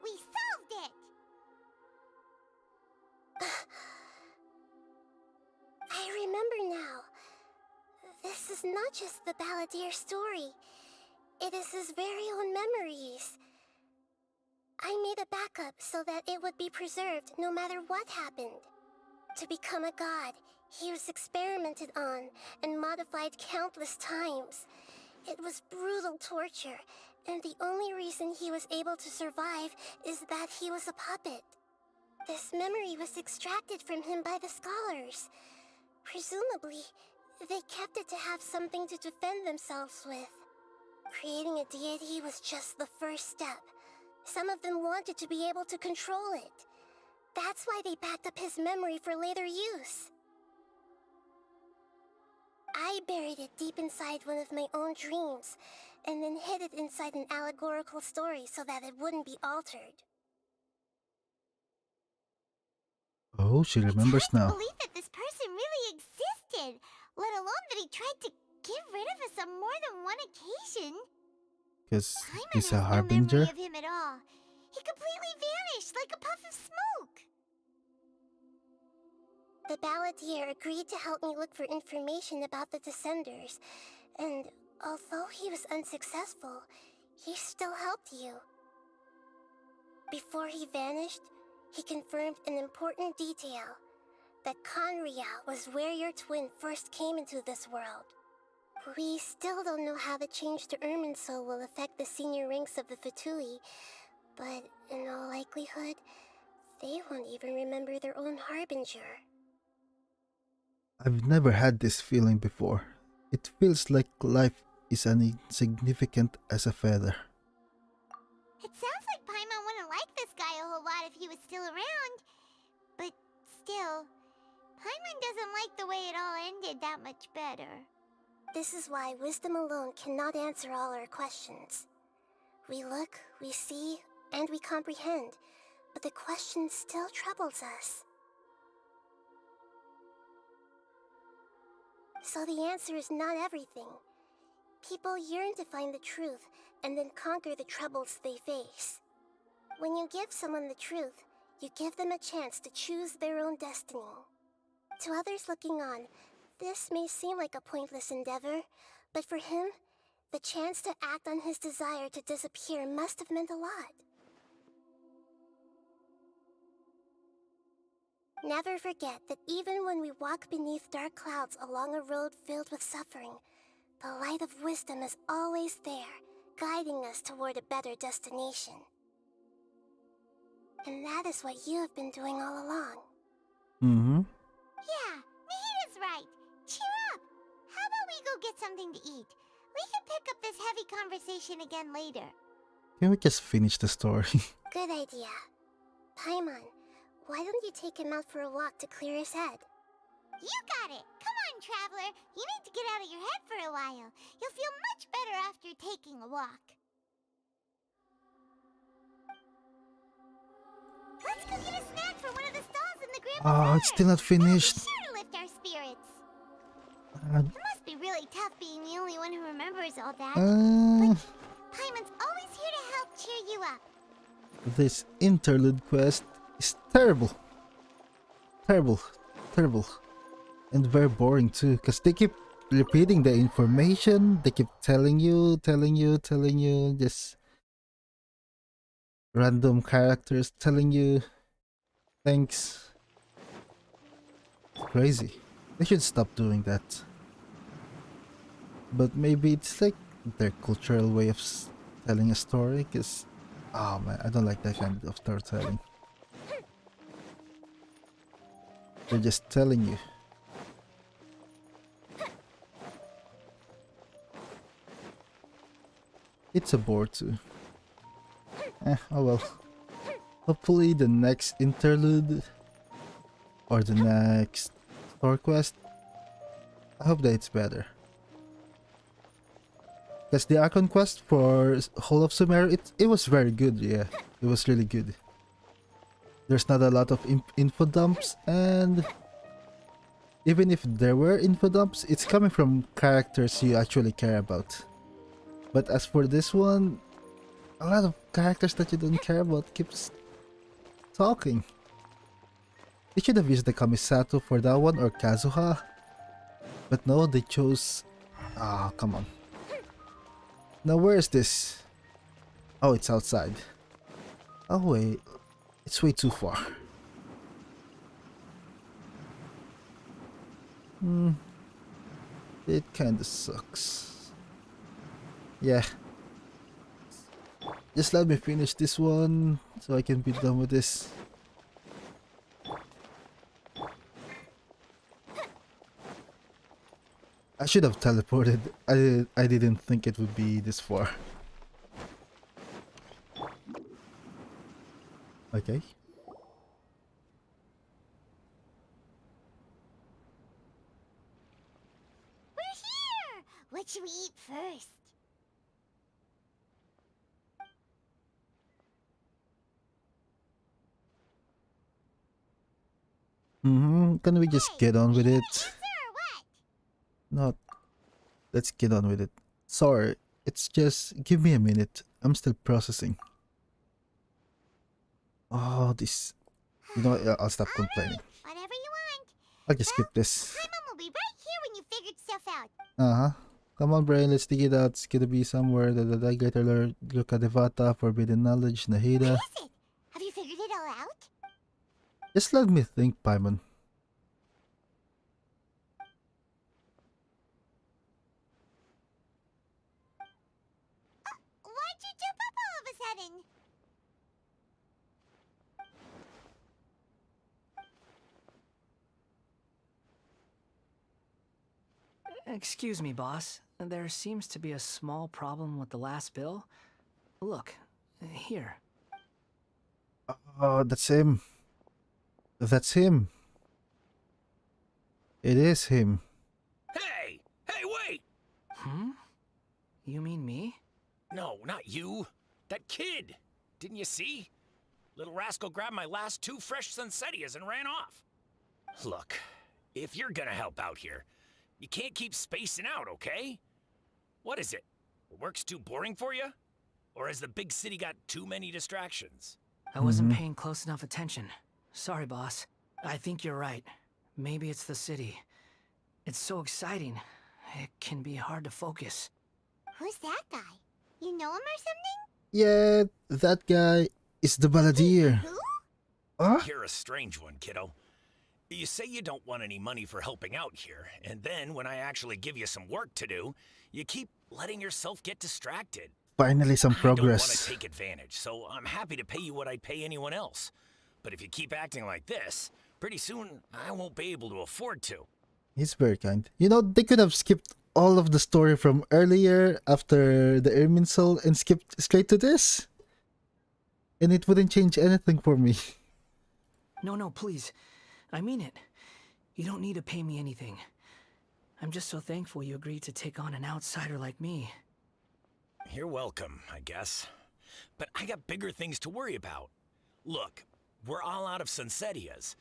We solved it! I remember now. This is not just the Balladeer story. It is his very own memories. I made a backup so that it would be preserved no matter what happened. To become a god, he was experimented on and modified countless times. It was brutal torture, and the only reason he was able to survive is that he was a puppet. This memory was extracted from him by the scholars. Presumably, they kept it to have something to defend themselves with. Creating a deity was just the first step. Some of them wanted to be able to control it. That's why they backed up his memory for later use. I buried it deep inside one of my own dreams, and then hid it inside an allegorical story so that it wouldn't be altered. Oh, she remembers It's hard now. to believe that this person really existed, let alone that he tried to get rid of us on more than one occasion. Because Paimon he's has a no harbinger. memory of him at all. He completely vanished like a puff of smoke. The Balladeer agreed to help me look for information about the Descenders, and although he was unsuccessful, he still helped you. Before he vanished, he confirmed an important detail. That Conria was where your twin first came into this world. We still don't know how the change to Irminsul will affect the senior ranks of the Fatui, but in all likelihood, they won't even remember their own Harbinger. I've never had this feeling before. It feels like life is as insignificant as a feather. It sounds like Paimon wouldn't like this guy a whole lot if he was still around. But still, Paimon doesn't like the way it all ended that much better. This is why wisdom alone cannot answer all our questions. We look, we see, and we comprehend, but the question still troubles us. So the answer is not everything. People yearn to find the truth and then conquer the troubles they face. When you give someone the truth, you give them a chance to choose their own destiny. To others looking on, this may seem like a pointless endeavor, but for him, the chance to act on his desire to disappear must have meant a lot. Never forget that even when we walk beneath dark clouds along a road filled with suffering, the light of wisdom is always there, guiding us toward a better destination. And that is what you have been doing all along. Mm-hmm. Yeah, Nahida's right. Cheer up. How about we go get something to eat? We can pick up this heavy conversation again later. Can we just finish the story? Good idea. Paimon, why don't you take him out for a walk to clear his head? You got it. Come on, traveler. You need to get out of your head for a while. You'll feel much better after taking a walk. Let's go get a snack from one of the stalls in the Grand Bazaar. Oh, it's still not finished. That'll be sure to lift our spirits. Uh, It must be really tough being the only one who remembers all that. uh, Paimon's always here to help cheer you up. this interlude quest is terrible. Terrible. Terrible. And very boring too, because they keep repeating the information. They keep telling you, just random characters telling you things. Crazy. They should stop doing that. But maybe it's like their cultural way of telling a story, because oh man, I don't like that kind of storytelling. They're just telling you. It's a bore too. Oh well. Hopefully the next interlude or the next store quest, I hope that it's better. Because the Archon quest for Hall of Sumer, it was very good, yeah. It was really good. There's not a lot of info dumps, and even if there were info dumps, it's coming from characters you actually care about. But as for this one, a lot of characters that you don't care about keeps talking. They should have used the Kamisato for that one, or Kazuha. But no, they chose... Ah, come on. Now where is this? Oh, it's outside. Oh wait, it's way too far. It kinda sucks. Yeah. Just let me finish this one so I can be done with this. I should have teleported. I didn't think it would be this far. Okay. We're here! What should we eat first? Can we just get on with it? Answer or what? Not. Let's get on with it. Sorry, it's just give me a minute. I'm still processing. Oh, this. You know what? I'll stop complaining. Whatever you want. I'll just skip this. Paimon will be right here when you figured stuff out. Come on, brain. Let's dig it out. It's gonna be somewhere. Greater Luca Devata, Forbidden Knowledge, Nahida. What is it? Just let me think, Paimon. Why'd you jump up all of a sudden? Excuse me, boss. There seems to be a small problem with the last bill. Look, here. Oh, that's him. That's him. It is him. Hey! Hey, wait! Hmm? You mean me? No, not you. That kid. Didn't you see? Little rascal grabbed my last 2 fresh Sunsettias and ran off. Look, if you're gonna help out here, you can't keep spacing out, okay? What is it? Work's too boring for you? Or has the big city got too many distractions? I wasn't paying close enough attention. Sorry, boss. I think you're right. Maybe it's the city. It's so exciting. It can be hard to focus. Who's that guy? You know him or something? Yeah, that guy is the balladeer. Who? Huh? You're a strange one, kiddo. You say you don't want any money for helping out here, and then when I actually give you some work to do, you keep letting yourself get distracted. Finally, some I don't want to progress. take advantage, so I'm happy to pay you what I'd pay anyone else. But if you keep acting like this, pretty soon I won't be able to afford to. He's very kind. You know, they could have skipped all of the story from earlier after the Ermin Soul and skipped straight to this. And it wouldn't change anything for me. No, please. I mean it. You don't need to pay me anything. I'm just so thankful you agreed to take on an outsider like me. You're welcome, I guess. But I got bigger things to worry about. Look, we're all out of Sunsettias,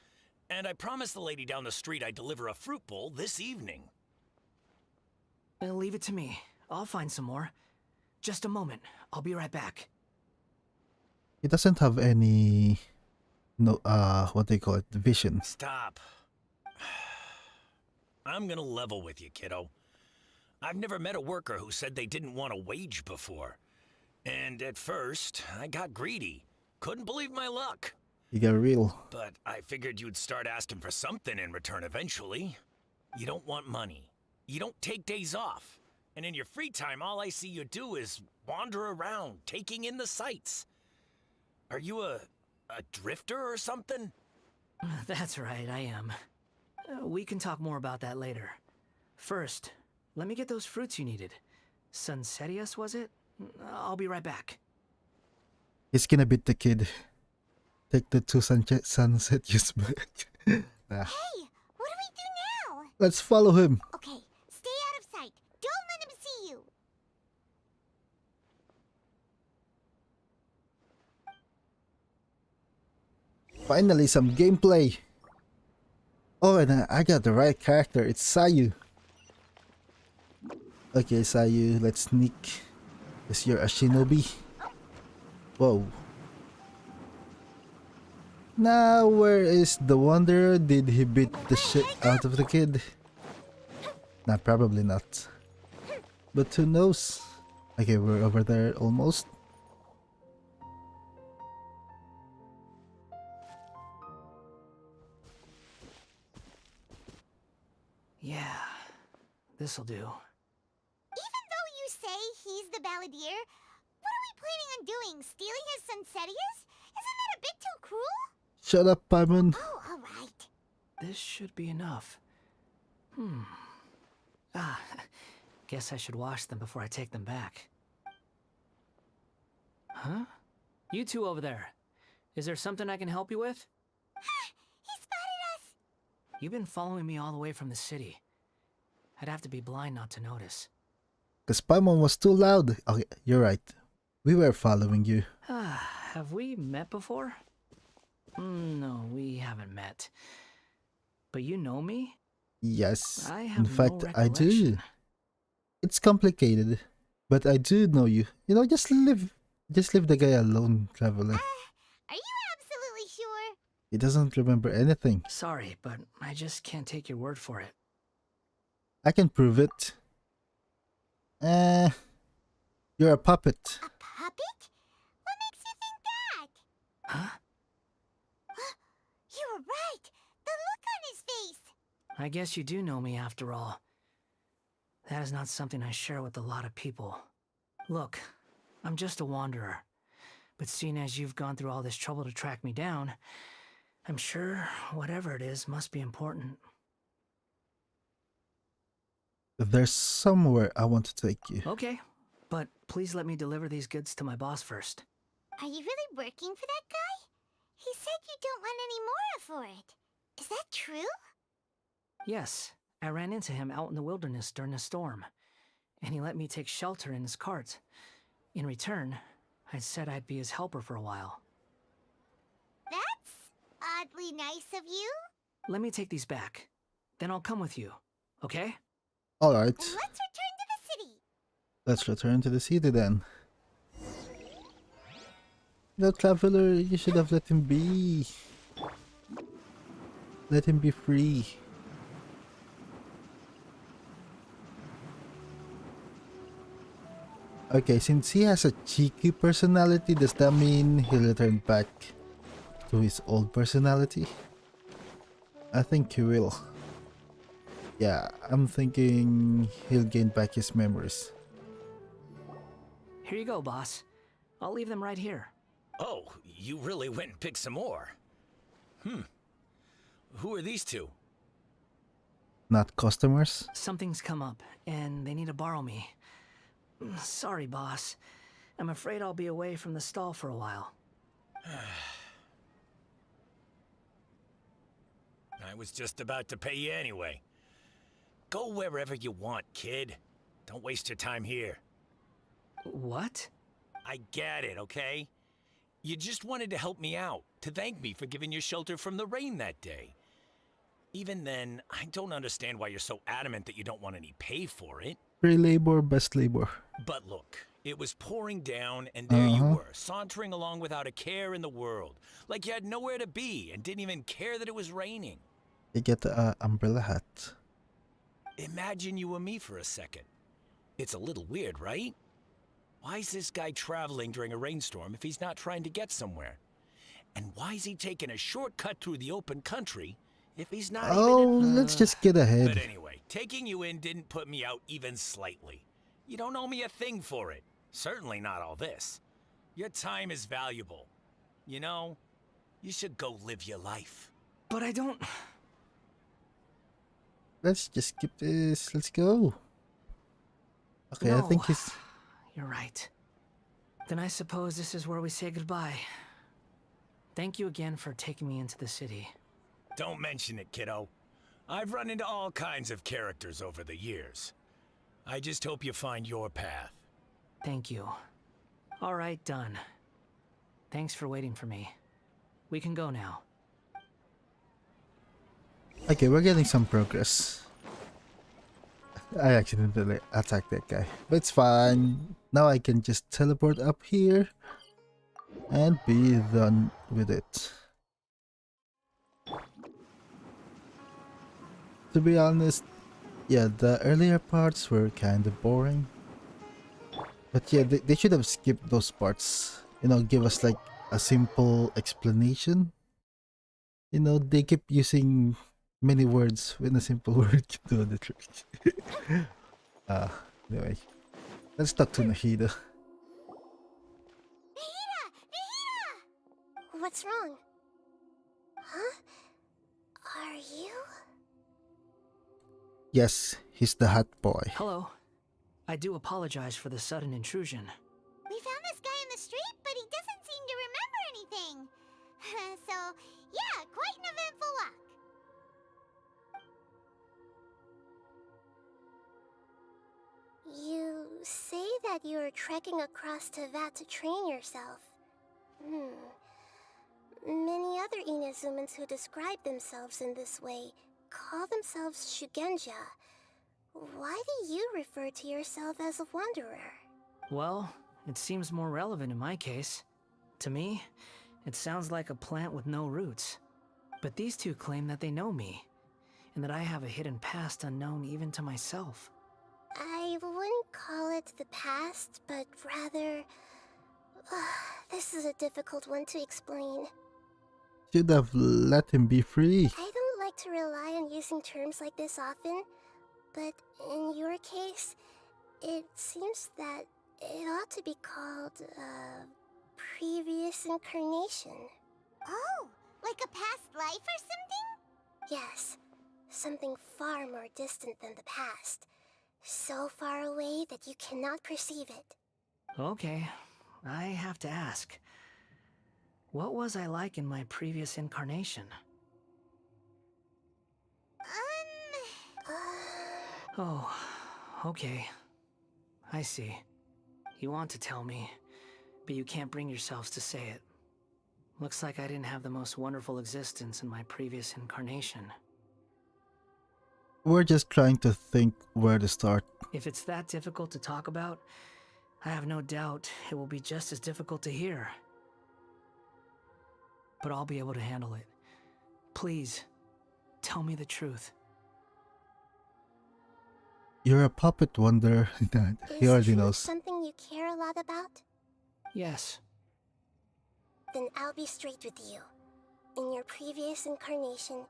and I promised the lady down the street I'd deliver a fruit bowl this evening. Leave it to me. I'll find some more. Just a moment. I'll be right back. He doesn't have any... No, what they call it? Vision. Stop. I'm gonna level with you, kiddo. I've never met a worker who said they didn't want a wage before. And at first, I got greedy. Couldn't believe my luck. You got real. But I figured you'd start asking for something in return eventually. You don't want money. You don't take days off. And in your free time, all I see you do is wander around, taking in the sights. Are you a drifter or something? That's right, I am. We can talk more about that later. First, let me get those fruits you needed. Sunsettias, was it? I'll be right back. He's gonna beat the kid. Take the 2 sunset use back. Nah. Hey, what do we do now? Let's follow him. Okay, stay out of sight. Don't let him see you. Finally, some gameplay. Oh, and I got the right character. It's Sayu. Okay, Sayu, let's sneak. Because you're a shinobi. Whoa. Now, where is the Wanderer? Did he beat the shit out of the kid? Nah, probably not. But who knows? Okay, we're over there almost. Yeah, this'll do. Even though you say he's the balladeer, what are we planning on doing? Stealing his Sunsettias? Isn't that a bit too cruel? Shut up, Paimon. Oh, alright. This should be enough. Guess I should wash them before I take them back. Huh? You two over there. Is there something I can help you with? He spotted us! You've been following me all the way from the city. I'd have to be blind not to notice. Because Paimon was too loud. Okay, you're right. We were following you. Have we met before? No, we haven't met. But you know me? Yes. I have In no fact, I do. recollection. It's complicated, but I do know you. You know, just leave the guy alone, traveler. Are you absolutely sure? He doesn't remember anything. Sorry, but I just can't take your word for it. I can prove it. You're a puppet. A puppet? What makes you think that? Huh? You were I guess you do know me after all. That is not something I share with a lot of people. Look, I'm just a wanderer. But seeing as you've gone through all this trouble to track me down, I'm sure whatever it is must be important. There's somewhere I want to take you. Okay, but please let me deliver these goods to my boss first. Are you really working for that guy? He said you don't want any more for it. Is that true? Yes, I ran into him out in the wilderness during a storm, and he let me take shelter in his cart. In return, I said I'd be his helper for a while. That's oddly nice of you. Let me take these back. Then I'll come with you, okay? Alright, Let's return to the city. let's return to the city then. No, traveler, you should have let him be. Let him be free. Okay, since he has a cheeky personality, does that mean he'll return back to his old personality? I think he will. Yeah, I'm thinking he'll gain back his memories. Here you go, boss. I'll leave them right here. Oh, you really went and picked some more. Who are these two? Not customers? Something's come up, and they need to borrow me. Sorry, boss. I'm afraid I'll be away from the stall for a while. I was just about to pay you anyway. Go wherever you want, kid. Don't waste your time here. What? I get it, okay? You just wanted to help me out, to thank me for giving you shelter from the rain that day. Even then, I don't understand why you're so adamant that you don't want any pay for it. Free labor, best labor. But look, it was pouring down, and there you were, sauntering along without a care in the world. Like you had nowhere to be, and didn't even care that it was raining. You get the umbrella hat. Imagine you were me for a second. It's a little weird, right? Why is this guy traveling during a rainstorm if he's not trying to get somewhere? And why is he taking a shortcut through the open country if he's not even let's just get ahead. But anyway, taking you in didn't put me out even slightly. You don't owe me a thing for it. Certainly not all this. Your time is valuable. You know, you should go live your life. But I don't... Let's just skip this. Let's go. Okay, No. I think he's... You're right. Then I suppose this is where we say goodbye. Thank you again for taking me into the city. Don't mention it, kiddo. I've run into all kinds of characters over the years. I just hope you find your path. Thank you. All right, done. Thanks for waiting for me. We can go now. Okay, we're getting some progress. I accidentally attacked that guy, but it's fine. Now I can just teleport up here and be done with it. To be honest, yeah, the earlier parts were kind of boring. But yeah, they should have skipped those parts. You know, give us like a simple explanation. You know, they keep using many words when a simple word can do the trick. Anyway, let's talk to Nahida. Nahida! Nahida! What's wrong? Huh? Are you? Yes, he's the hot boy. Hello. I do apologize for the sudden intrusion. We found this guy in the street, but he doesn't seem to remember anything. So, yeah, quite an eventful walk. You say that you are trekking across Teyvat to train yourself. Many other Inazumans who describe themselves in this way call themselves Shugenja. Why do you refer to yourself as a wanderer? Well, it seems more relevant in my case. To me, it sounds like a plant with no roots. But these two claim that they know me, and that I have a hidden past unknown even to myself. I wouldn't call it the past, but rather... this is a difficult one to explain. Should have let him be free. I don't like to rely on using terms like this often, but in your case, it seems that it ought to be called, previous incarnation. Oh, like a past life or something? Yes, something far more distant than the past. So far away that you cannot perceive it. Okay, I have to ask. What was I like in my previous incarnation? Oh, okay. I see. You want to tell me, but you can't bring yourselves to say it. Looks like I didn't have the most wonderful existence in my previous incarnation. We're just trying to think where to start. If it's that difficult to talk about, I have no doubt it will be just as difficult to hear. But I'll be able to handle it. Please, tell me the truth. You're a puppet wonder. That he Is already truth knows. something you care a lot about? Yes. Then I'll be straight with you. In your previous incarnation,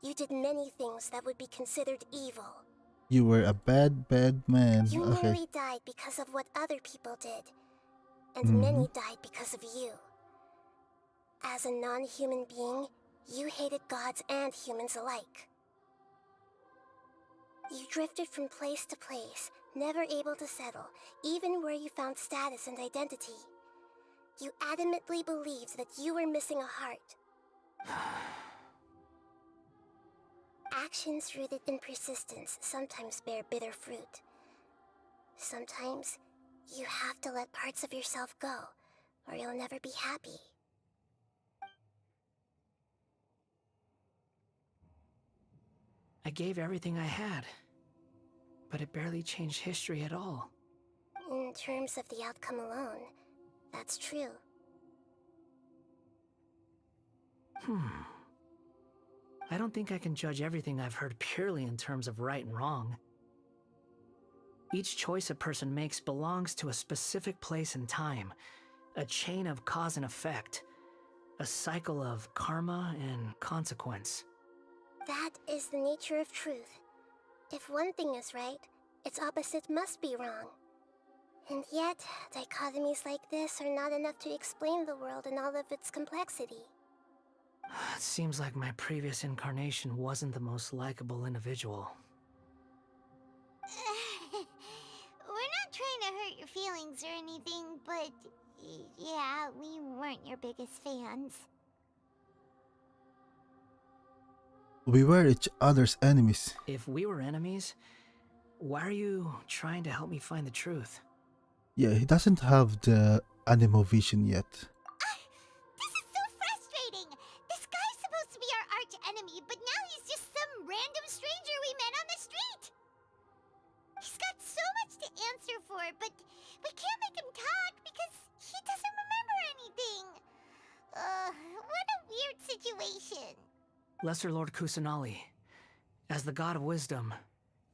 you did many things that would be considered evil. You were a bad man. You Okay. nearly died because of what other people did. And many died because of you. As a non-human being, you hated gods and humans alike. You drifted from place to place, never able to settle, even where you found status and identity. You adamantly believed that you were missing a heart. Actions rooted in persistence sometimes bear bitter fruit. Sometimes, you have to let parts of yourself go, or you'll never be happy. I gave everything I had, but it barely changed history at all. In terms of the outcome alone, that's true. I don't think I can judge everything I've heard purely in terms of right and wrong. Each choice a person makes belongs to a specific place and time, a chain of cause and effect, a cycle of karma and consequence. That is the nature of truth. If one thing is right, its opposite must be wrong. And yet, dichotomies like this are not enough to explain the world in all of its complexity. It seems like my previous incarnation wasn't the most likable individual. We're not trying to hurt your feelings or anything, but yeah, we weren't your biggest fans. We were each other's enemies. If we were enemies, why are you trying to help me find the truth? Yeah, he doesn't have the animo vision yet. This is so frustrating! This guy's supposed to be our arch enemy, but now he's just some random stranger we met on the street! He's got so much to answer for, but we can't make him talk because he doesn't remember anything. What a weird situation. Lesser Lord Kusanali, as the god of wisdom,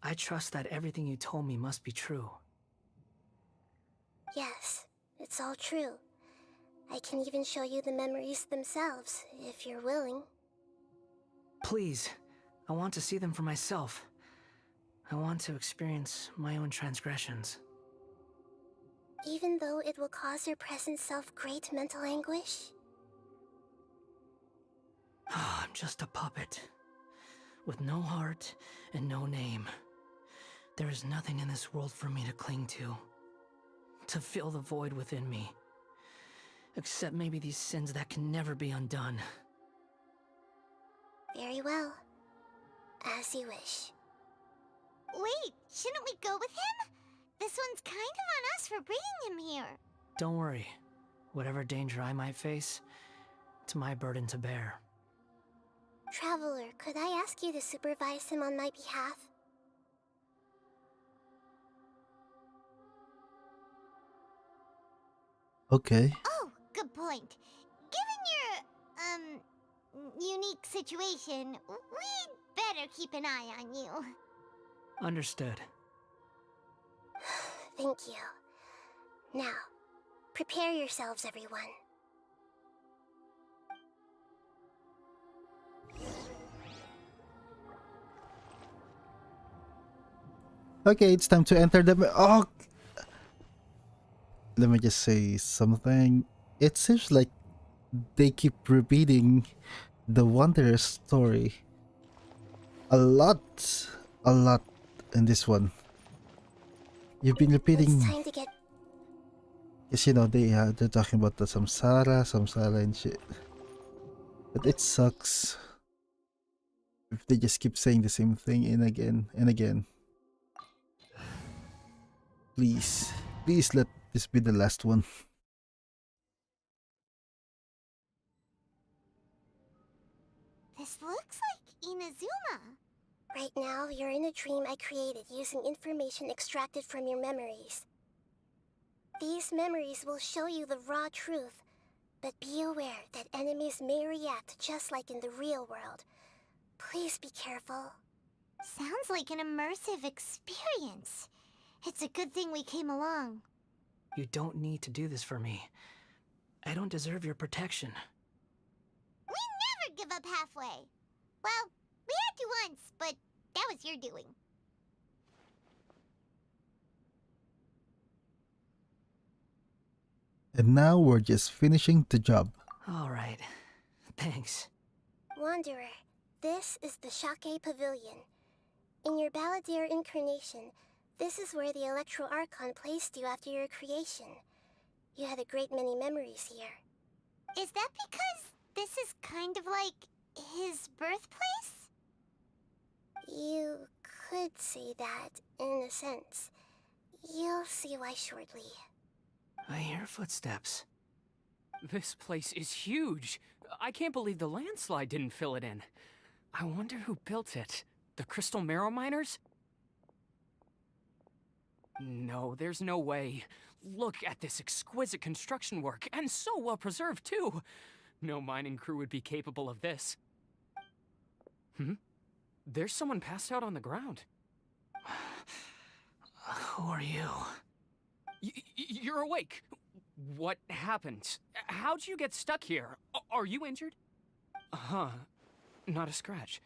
I trust that everything you told me must be true. Yes, it's all true. I can even show you the memories themselves, if you're willing. Please, I want to see them for myself. I want to experience my own transgressions. Even though it will cause your present self great mental anguish? I'm just a puppet, with no heart and no name. There is nothing in this world for me to cling to fill the void within me. Except maybe these sins that can never be undone. Very well. As you wish. Wait, shouldn't we go with him? This one's kind of on us for bringing him here. Don't worry. Whatever danger I might face, it's my burden to bear. Traveler, could I ask you to supervise him on my behalf? Okay. Oh, good point. Given your, unique situation, we'd better keep an eye on you. Understood. Thank you. Now, prepare yourselves, everyone. Okay, it's time to enter the... Oh! Let me just say something. It seems like they keep repeating the Wanderer story a lot in this one. You've been It's repeating... time to get... Yes, you know, they're talking about the samsara and shit. But it sucks if they just keep saying the same thing and again and again. Please, please let this be the last one. This looks like Inazuma. Right now, you're in a dream I created using information extracted from your memories. These memories will show you the raw truth, but be aware that enemies may react just like in the real world. Please be careful. Sounds like an immersive experience. It's a good thing we came along. You don't need to do this for me. I don't deserve your protection. We never give up halfway. Well, we had to once, but that was your doing. And now we're just finishing the job. All right. Thanks. Wanderer, this is the Shake Pavilion. In your Balladeer incarnation, this is where the Electro Archon placed you after your creation. You had a great many memories here. Is that because this is kind of like his birthplace? You could say that, in a sense. You'll see why shortly. I hear footsteps. This place is huge. I can't believe the landslide didn't fill it in. I wonder who built it. The Crystal Marrow Miners? No, there's no way. Look at this exquisite construction work, and so well preserved too. No mining crew would be capable of this. There's someone passed out on the ground. Who are you? You're awake. What happened? How'd you get stuck here? Are you injured? Huh. Not a scratch.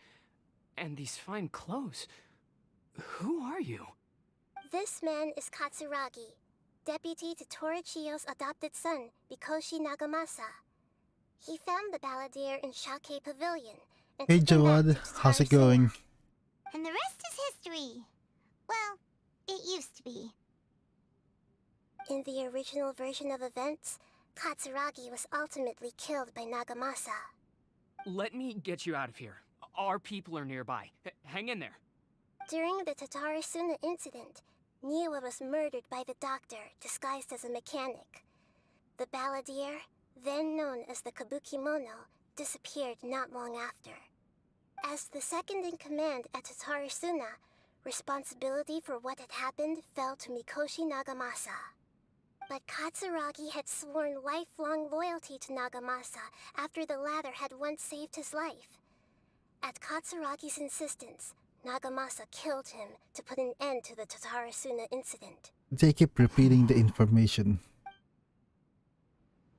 And these fine clothes. Who are you? This man is Katsuragi, deputy to Torichiyo's adopted son, Mikoshi Nagamasa. He found the Balladeer in Shake Pavilion and Hey took him back Jawad, to how's it Tatarasuna. going? And the rest is history. Well, it used to be. In the original version of events, Katsuragi was ultimately killed by Nagamasa. Let me get you out of here. Our people are nearby. Hang in there. During the Tatarasuna incident, Niwa was murdered by the doctor disguised as a mechanic. The Balladeer, then known as the Kabukimono, disappeared not long after. As the second in command at Tatarasuna, responsibility for what had happened fell to Mikoshi Nagamasa. But Katsuragi had sworn lifelong loyalty to Nagamasa after the latter had once saved his life. At Katsuragi's insistence, Nagamasa killed him to put an end to the Tatarasuna incident. They keep repeating the information.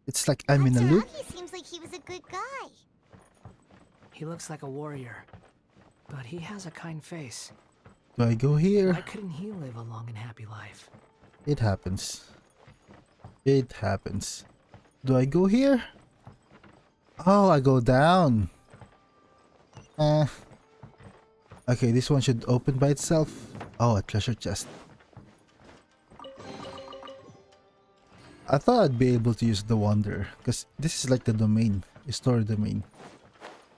It's like I'm in a loop. Katsuragi seems like he was a good guy. He looks like a warrior, but he has a kind face. Do I go here? Why couldn't he live a long and happy life? It happens. It happens. Do I go here? Oh, I go down. Okay, this one should open by itself. Oh, a treasure chest. I thought I'd be able to use the Wanderer, because this is like the domain, the story domain.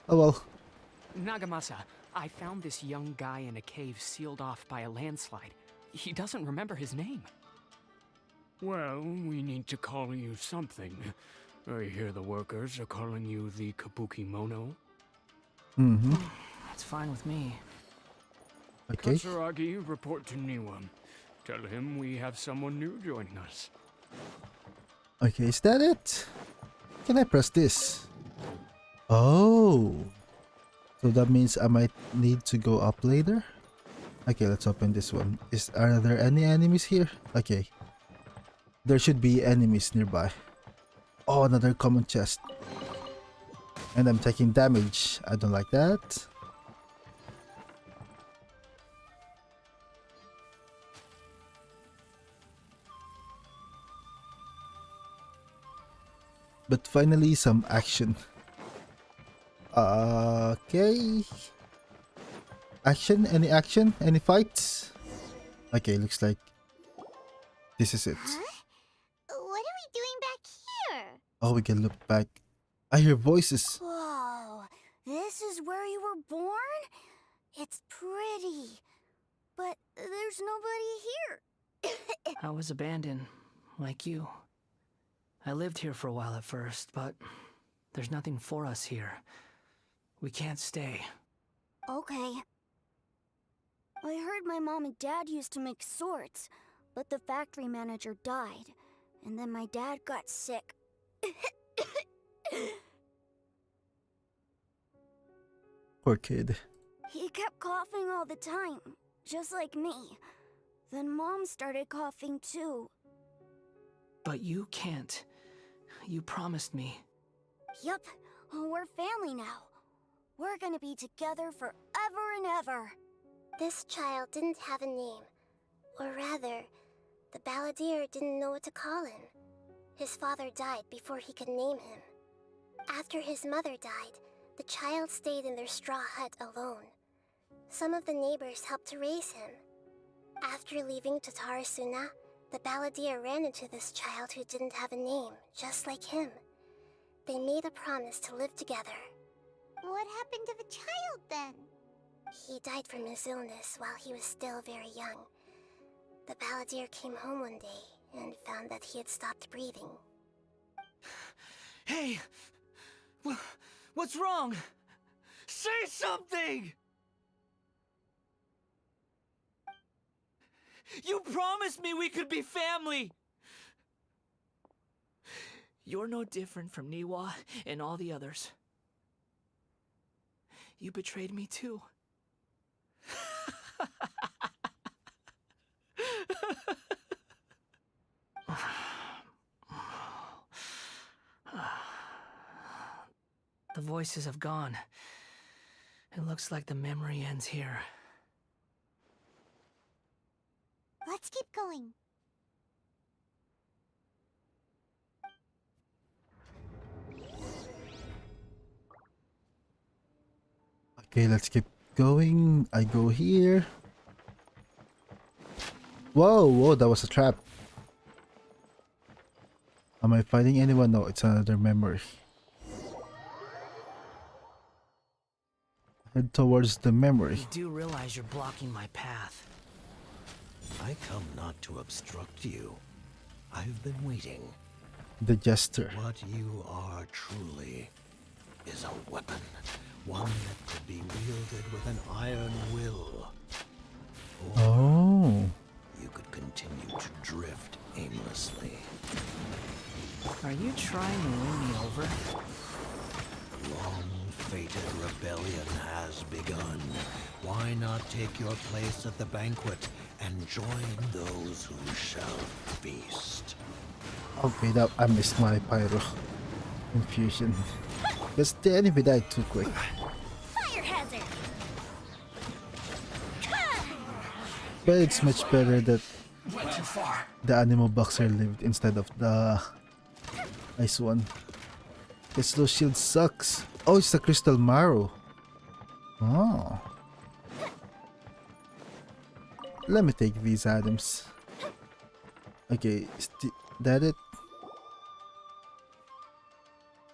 Oh well. Nagamasa, I found this young guy in a cave sealed off by a landslide. He doesn't remember his name. Well, we need to call you something. I hear the workers are calling you the Kabukimono. Mm-hmm. That's fine with me. Okay. Katsuragi, report to Niwa. Tell him we have someone new joining us. Okay, is that it? Can I press this? Oh. So that means I might need to go up later? Okay, let's open this one. Are there any enemies here? Okay. There should be enemies nearby. Oh, another common chest. And I'm taking damage. I don't like that. but finally some action. Okay. Action? Any action? Any fights? Okay, looks like this is it. Huh? What are we doing back here? Oh, we can look back. I hear voices. Whoa, this is where you were born? It's pretty, but there's nobody here. I was abandoned, like you. I lived here for a while at first, but there's nothing for us here. We can't stay. Okay. I heard my mom and dad used to make swords, but the factory manager died, and then my dad got sick. Poor kid. He kept coughing all the time, just like me. Then Mom started coughing too. But you can't. You promised me. Yup, we're family now. We're gonna be together forever and ever. This child didn't have a name. Or rather, the balladeer didn't know what to call him. His father died before he could name him. After his mother died, the child stayed in their straw hut alone. Some of the neighbors helped to raise him. After leaving Tatarasuna, the balladeer ran into this child who didn't have a name, just like him. They made a promise to live together. What happened to the child then? He died from his illness while he was still very young. The balladeer came home one day and found that he had stopped breathing. Hey! What's wrong? Say something! You promised me we could be family! You're no different from Niwa and all the others. You betrayed me too. The voices have gone. It looks like the memory ends here. Let's keep going. Okay, let's keep going. I go here. Whoa, whoa, that was a trap. Am I fighting anyone? No, it's another memory. Head towards the memory. You do realize you're blocking my path. I come not to obstruct you. I've been waiting. The jester. What you are truly is a weapon. One that could be wielded with an iron will. Or Oh. you could continue to drift aimlessly. Are you trying to win me over? Long-fated rebellion has begun. Why not take your place at the banquet and join those who shall feast? Okay, that I missed my pyro infusion. Because the enemy died too quick. Fire hazard! But it's much better that the animal boxer lived instead of the ice one. This low shield sucks. Oh, it's the crystal marrow. Oh. Let me take these items. Okay, is that it?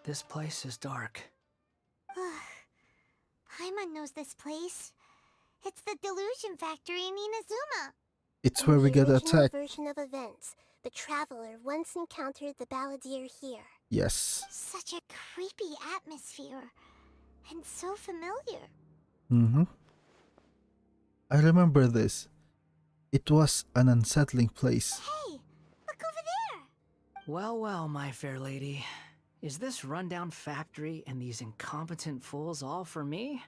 This place is dark. Paimon knows this place. It's the delusion factory in Inazuma. It's In where we the got original attacked. version of events, the traveler once encountered the balladeer here. Yes. Such a creepy atmosphere. And so familiar. Mm-hmm. I remember this. It was an unsettling place. Hey, look over there. Well, well, my fair lady. Is this rundown factory and these incompetent fools all for me?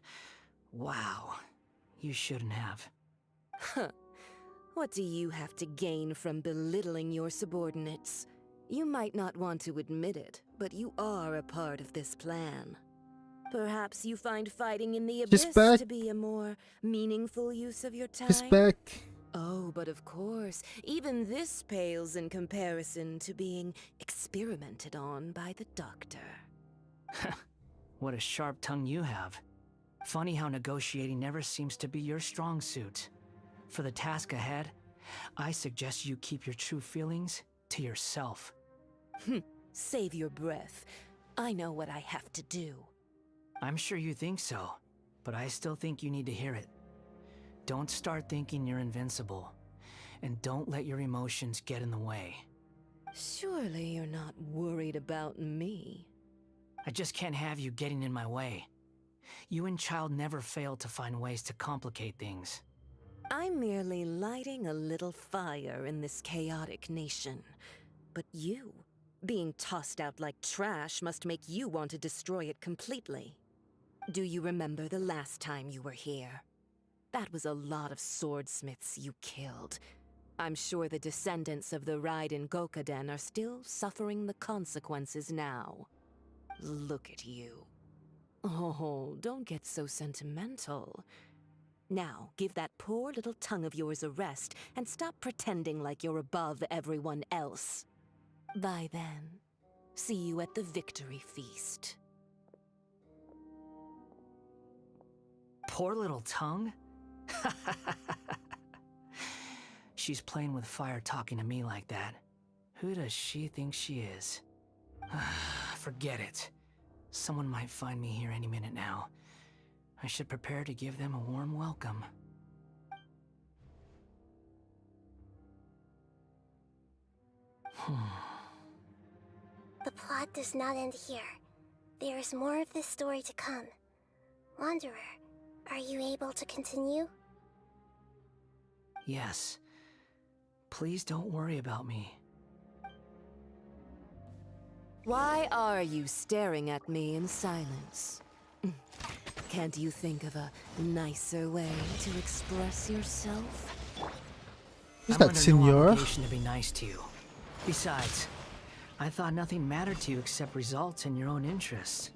Wow. You shouldn't have. What do you have to gain from belittling your subordinates? You might not want to admit it, but you are a part of this plan. Perhaps you find fighting in the She's abyss back. to be a more meaningful use of your time? He's back. Oh, but of course, even this pales in comparison to being experimented on by the doctor. What a sharp tongue you have. Funny how negotiating never seems to be your strong suit. For the task ahead, I suggest you keep your true feelings to yourself. Save your breath. I know what I have to do. I'm sure you think so, but I still think you need to hear it. Don't start thinking you're invincible, and don't let your emotions get in the way. Surely you're not worried about me. I just can't have you getting in my way. You and Child never fail to find ways to complicate things. I'm merely lighting a little fire in this chaotic nation. But you, being tossed out like trash, must make you want to destroy it completely. Do you remember the last time you were here? That was a lot of swordsmiths you killed. I'm sure the descendants of the Raiden Gokaden are still suffering the consequences now. Look at you. Oh, don't get so sentimental. Now, give that poor little tongue of yours a rest and stop pretending like you're above everyone else. Bye then. See you at the victory feast. Poor little tongue? She's playing with fire talking to me like that. Who does she think she is? Forget it. Someone might find me here any minute now. I should prepare to give them a warm welcome. The plot does not end here. There is more of this story to come. Wanderer, are you able to continue? Yes. Please don't worry about me. Why are you staring at me in silence? Can't you think of a nicer way to express yourself? Is I'm that under no Senora? obligation to be nice to you. Besides, I thought nothing mattered to you except results and your own interests.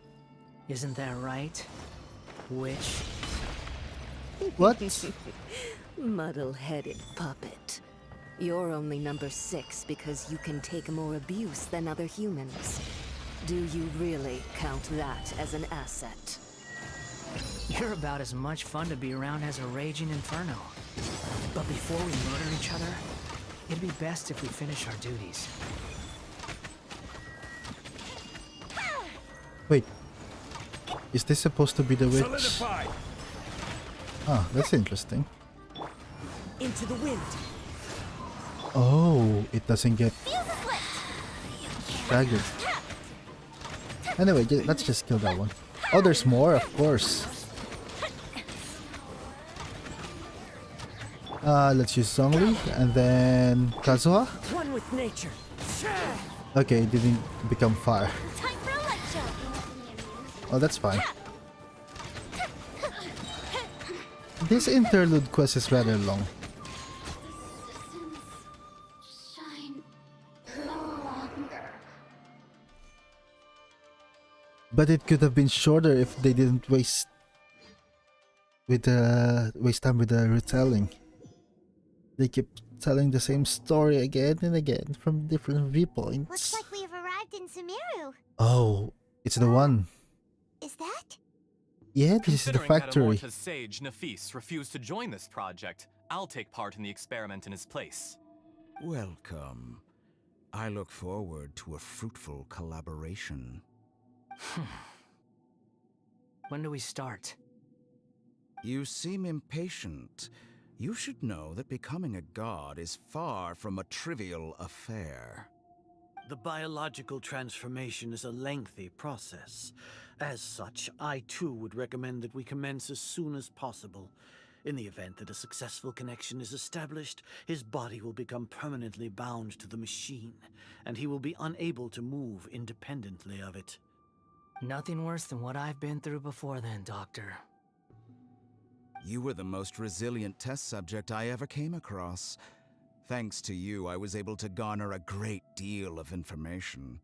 Isn't that right, witch? What? Muddle-headed puppet. You're only number 6 because you can take more abuse than other humans. Do you really count that as an asset? You're about as much fun to be around as a raging inferno. But before we murder each other, it'd be best if we finish our duties. Wait. Is this supposed to be the witch? Solidify! Ah, that's interesting. Into the wind. Oh, it doesn't get staggered. Anyway, let's just kill that one. Oh, there's more, of course. Let's use Zhongli and then Kazuha. One with nature. Okay, it didn't become fire. Time for a light show. Oh, that's fine. This interlude quest is rather long. But it could have been shorter if they didn't waste time with the retelling. They keep telling the same story again and again from different viewpoints. Looks like we have arrived in Sumeru. Oh, it's the one. Is that? Yeah, this is the factory. That sage Nafis refused to join this project, I'll take part in the experiment in his place. Welcome. I look forward to a fruitful collaboration. When do we start? You seem impatient. You should know that becoming a god is far from a trivial affair. The biological transformation is a lengthy process. As such, I too would recommend that we commence as soon as possible. In the event that a successful connection is established, his body will become permanently bound to the machine, and he will be unable to move independently of it. Nothing worse than what I've been through before then, Doctor. You were the most resilient test subject I ever came across. Thanks to you, I was able to garner a great deal of information.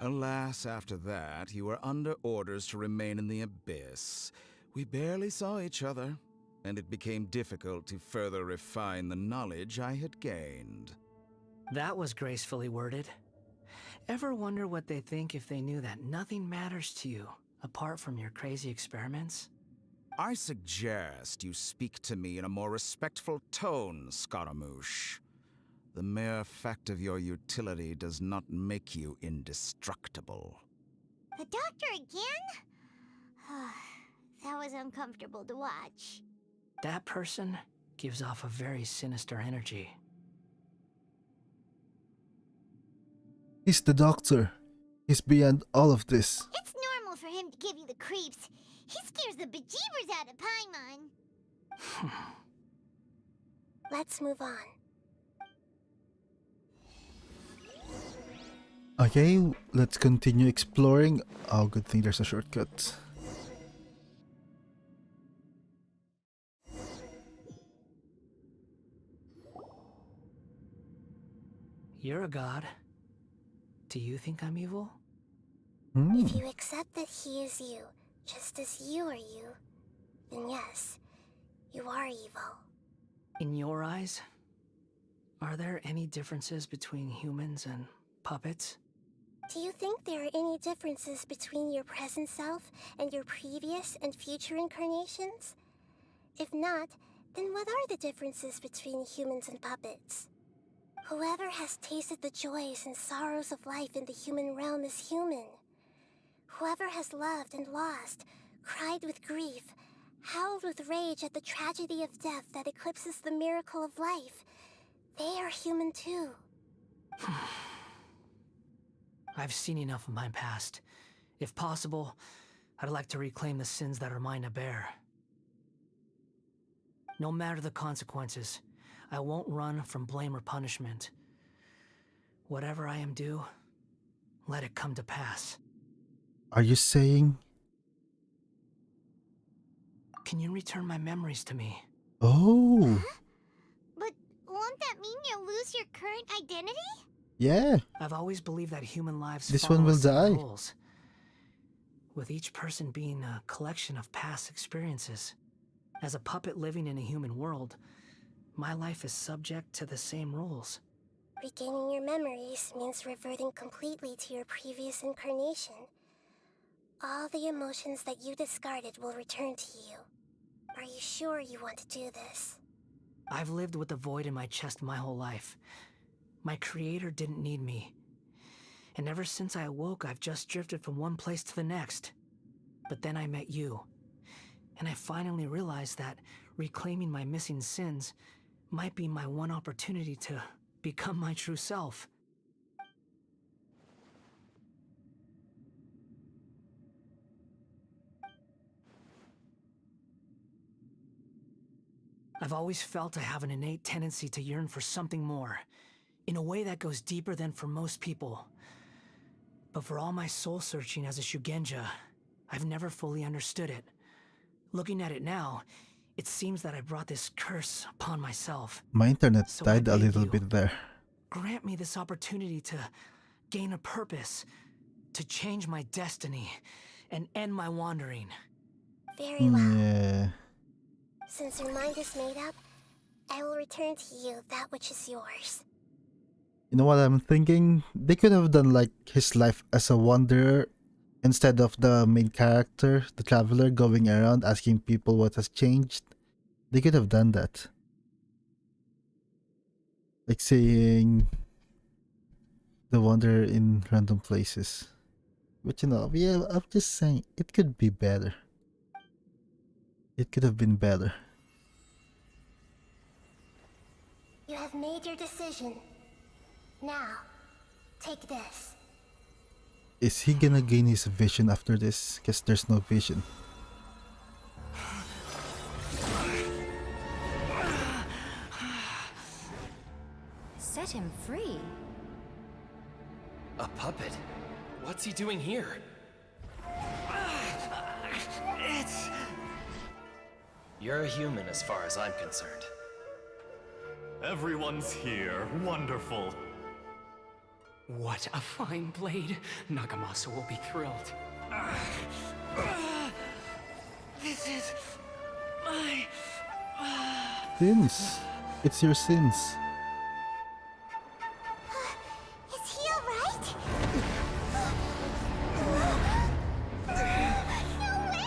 Alas, after that, you were under orders to remain in the abyss. We barely saw each other. and it became difficult to further refine the knowledge I had gained. That was gracefully worded. Ever wonder what they think if they knew that nothing matters to you apart from your crazy experiments? I suggest you speak to me in a more respectful tone, Scaramouche. The mere fact of your utility does not make you indestructible. The doctor again? That was uncomfortable to watch. That person gives off a very sinister energy. He's the doctor. He's beyond all of this. It's normal for him to give you the creeps. He scares the bejeebers out of Paimon. Let's move on. Okay, let's continue exploring. Oh, good thing there's a shortcut. You're a god. Do you think I'm evil? If you accept that he is you, just as you are you, then yes, you are evil. In your eyes, are there any differences between humans and puppets? Do you think there are any differences between your present self and your previous and future incarnations? If not, then what are the differences between humans and puppets? Whoever has tasted the joys and sorrows of life in the human realm is human. Whoever has loved and lost, cried with grief, howled with rage at the tragedy of death that eclipses the miracle of life, they are human too. I've seen enough of my past. If possible, I'd like to reclaim the sins that are mine to bear. No matter the consequences, I won't run from blame or punishment. Whatever I am due, let it come to pass. Are you saying? Can you return my memories to me? Oh. But won't that mean you'll lose your current identity? Yeah. I've always believed that human lives This follow one will set die. rules, with each person being a collection of past experiences. As a puppet living in a human world, my life is subject to the same rules. Regaining your memories means reverting completely to your previous incarnation. All the emotions that you discarded will return to you. Are you sure you want to do this? I've lived with a void in my chest my whole life. My creator didn't need me. And ever since I awoke, I've just drifted from one place to the next. But then I met you. And I finally realized that reclaiming my missing sins might be my one opportunity to become my true self. I've always felt I have an innate tendency to yearn for something more, in a way that goes deeper than for most people. But for all my soul-searching as a Shugenja, I've never fully understood it. Looking at it now, it seems that I brought this curse upon myself. My internet So I died a beg little you, bit there. grant me this opportunity to gain a purpose, to change my destiny, and end my wandering. Very well. Yeah. Since your mind is made up, I will return to you that which is yours. You know what I'm thinking? They could have done like his life as a wanderer instead of the main character, the traveler, going around asking people what has changed. They could have done that. Like saying the wanderer in random places. But you know, yeah, I'm just saying it could be better. It could have been better. You have made your decision. Now, take this. Is he gonna gain his vision after this? Because there's no vision. Set him free? A puppet? What's he doing here? You're a human as far as I'm concerned. Everyone's here. Wonderful. What a fine blade. Nagamasa will be thrilled. This is my sins. It's your sins. Is he alright? No way!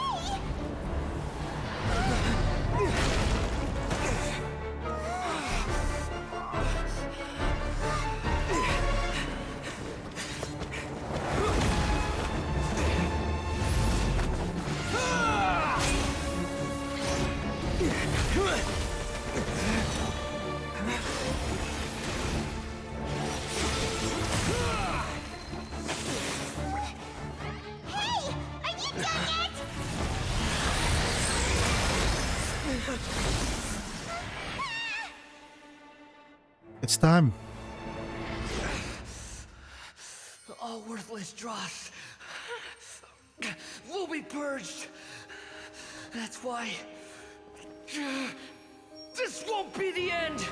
Hey! Are you done yet? It's time. All worthless dross will be purged. That's why this won't be the end.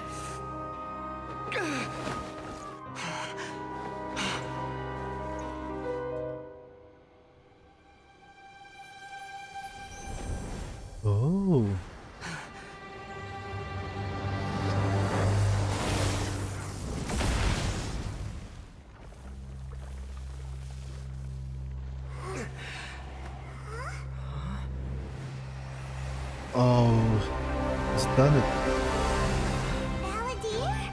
Oh. Oh, it's done it. Balladeer?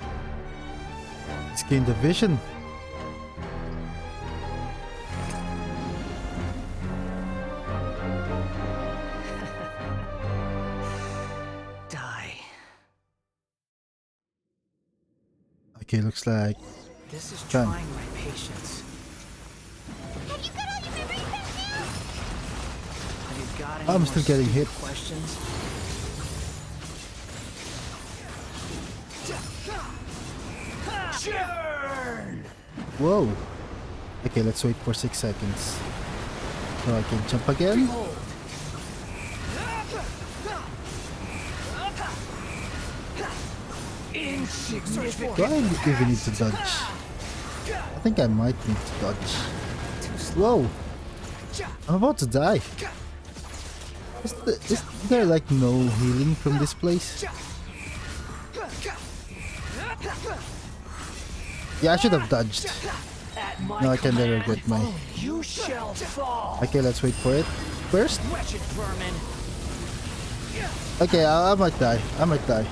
It's gained the vision. Die. Okay, looks like This is done. trying my patience. Have you got all your memories back now? Have you got any I'm more still getting stupid hit. questions? Whoa. Okay, let's wait for 6 seconds. So I can jump again. Behold. Insignificant. Do I even need to dodge? I think I might need to dodge. Whoa. I'm about to die. Is there like no healing from this place? Yeah, I should have dodged. No, I can never regret my... You shall fall. Okay, let's wait for it. First? Wretched vermin. Okay, I might die. I might die.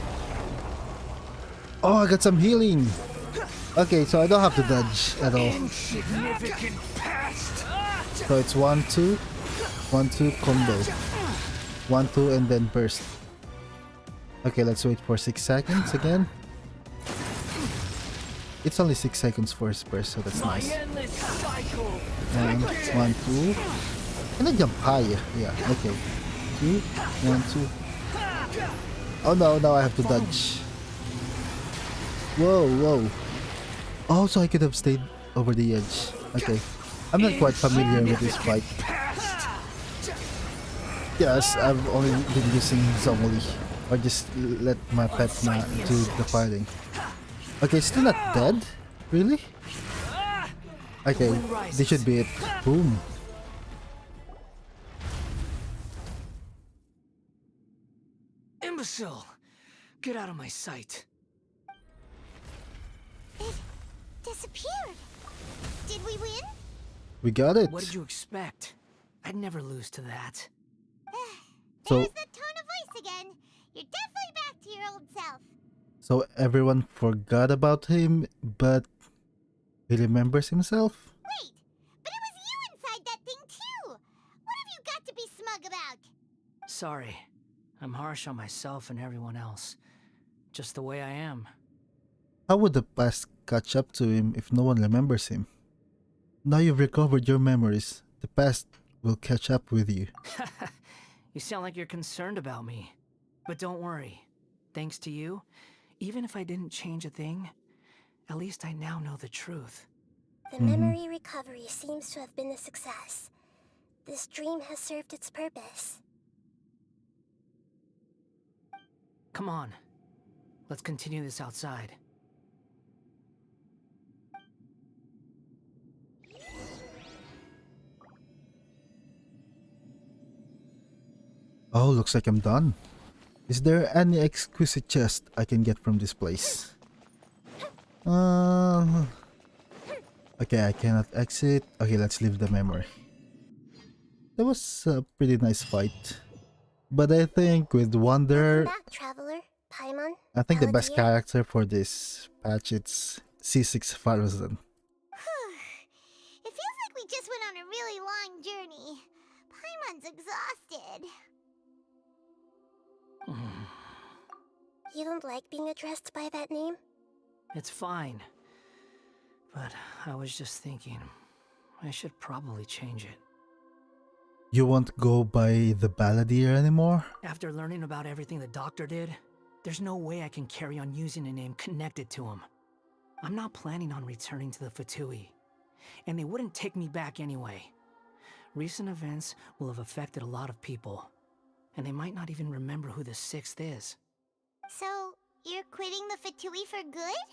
Oh, I got some healing. Okay, so I don't have to dodge at all. Insignificant past. So it's 1, 2, 1, 2 combo. 1, 2, and then burst. Okay, let's wait for 6 seconds again. It's only 6 seconds for his burst, so that's nice. And 1, 2. Can I jump higher? Yeah, okay. 2, 1, 2. Oh no, now I have to dodge. Whoa, whoa. Oh, so I could have stayed over the edge. Okay. I'm not quite familiar with this fight. Yes, I've only been using Zomoli. Or just let my pet do the fighting. Okay, still not dead? Really? Okay, this should be it. Boom. Imbecile! Get out of my sight. It disappeared. Did we win? We got it. What did you expect? I'd never lose to that. So, There's the tone of voice again. You're definitely back to your old self. so everyone forgot about him, but he remembers himself? Wait, but it was you inside that thing too. What have you got to be smug about? Sorry. I'm harsh on myself and everyone else. Just the way I am. How would the past catch up to him if no one remembers him? Now you've recovered your memories, the past will catch up with you. You sound like you're concerned about me. But don't worry. Thanks to you, even if I didn't change a thing, at least I now know the truth. The memory recovery seems to have been a success. This dream has served its purpose. Come on. Let's continue this outside. Oh, looks like I'm done. Is there any exquisite chest I can get from this place? Okay, I cannot exit. Okay, let's leave the memory. That was a pretty nice fight. But I think with Welcome Wonder, back, Traveler. Paimon, I think the best Paladin. character for this patch it's C6 Faruzan. It feels like we just went on a really long journey. Paimon's exhausted. You don't like being addressed by that name? It's fine. But I was just thinking, I should probably change it. You won't go by the Balladeer anymore? After learning about everything the doctor did, there's no way I can carry on using a name connected to him. I'm not planning on returning to the Fatui, and they wouldn't take me back anyway. Recent events will have affected a lot of people, and they might not even remember who the Sixth is. So, you're quitting the Fatui for good?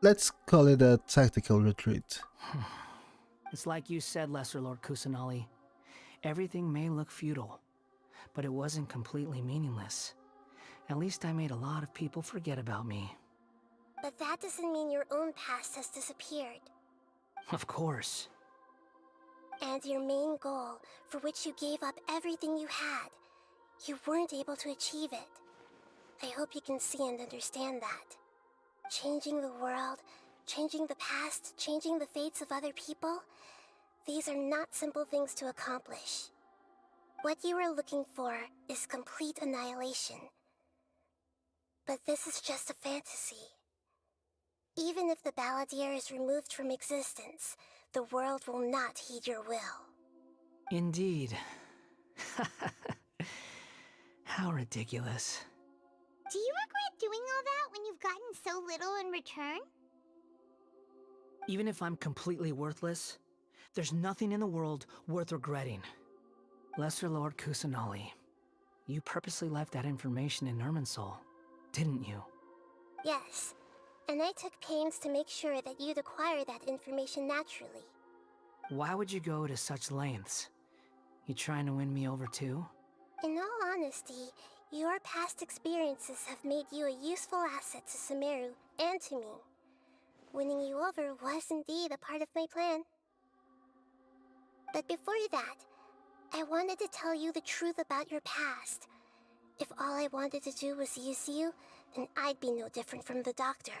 Let's call it a tactical retreat. It's like you said, Lesser Lord Kusanali. Everything may look futile, but it wasn't completely meaningless. At least I made a lot of people forget about me. But that doesn't mean your own past has disappeared. Of course. And your main goal, for which you gave up everything you had, you weren't able to achieve it. I hope you can see and understand that. Changing the world, changing the past, changing the fates of other people, these are not simple things to accomplish. What you are looking for is complete annihilation. But this is just a fantasy. Even if the Balladeer is removed from existence, the world will not heed your will. Indeed. How ridiculous. Do you regret doing all that when you've gotten so little in return? Even if I'm completely worthless, there's nothing in the world worth regretting. Lesser Lord Kusanali, you purposely left that information in Irminsul, didn't you? Yes, and I took pains to make sure that you'd acquire that information naturally. Why would you go to such lengths? You trying to win me over too? In all honesty, your past experiences have made you a useful asset to Sumeru and to me. Winning you over was indeed a part of my plan. But before that, I wanted to tell you the truth about your past. If all I wanted to do was use you, then I'd be no different from the doctor.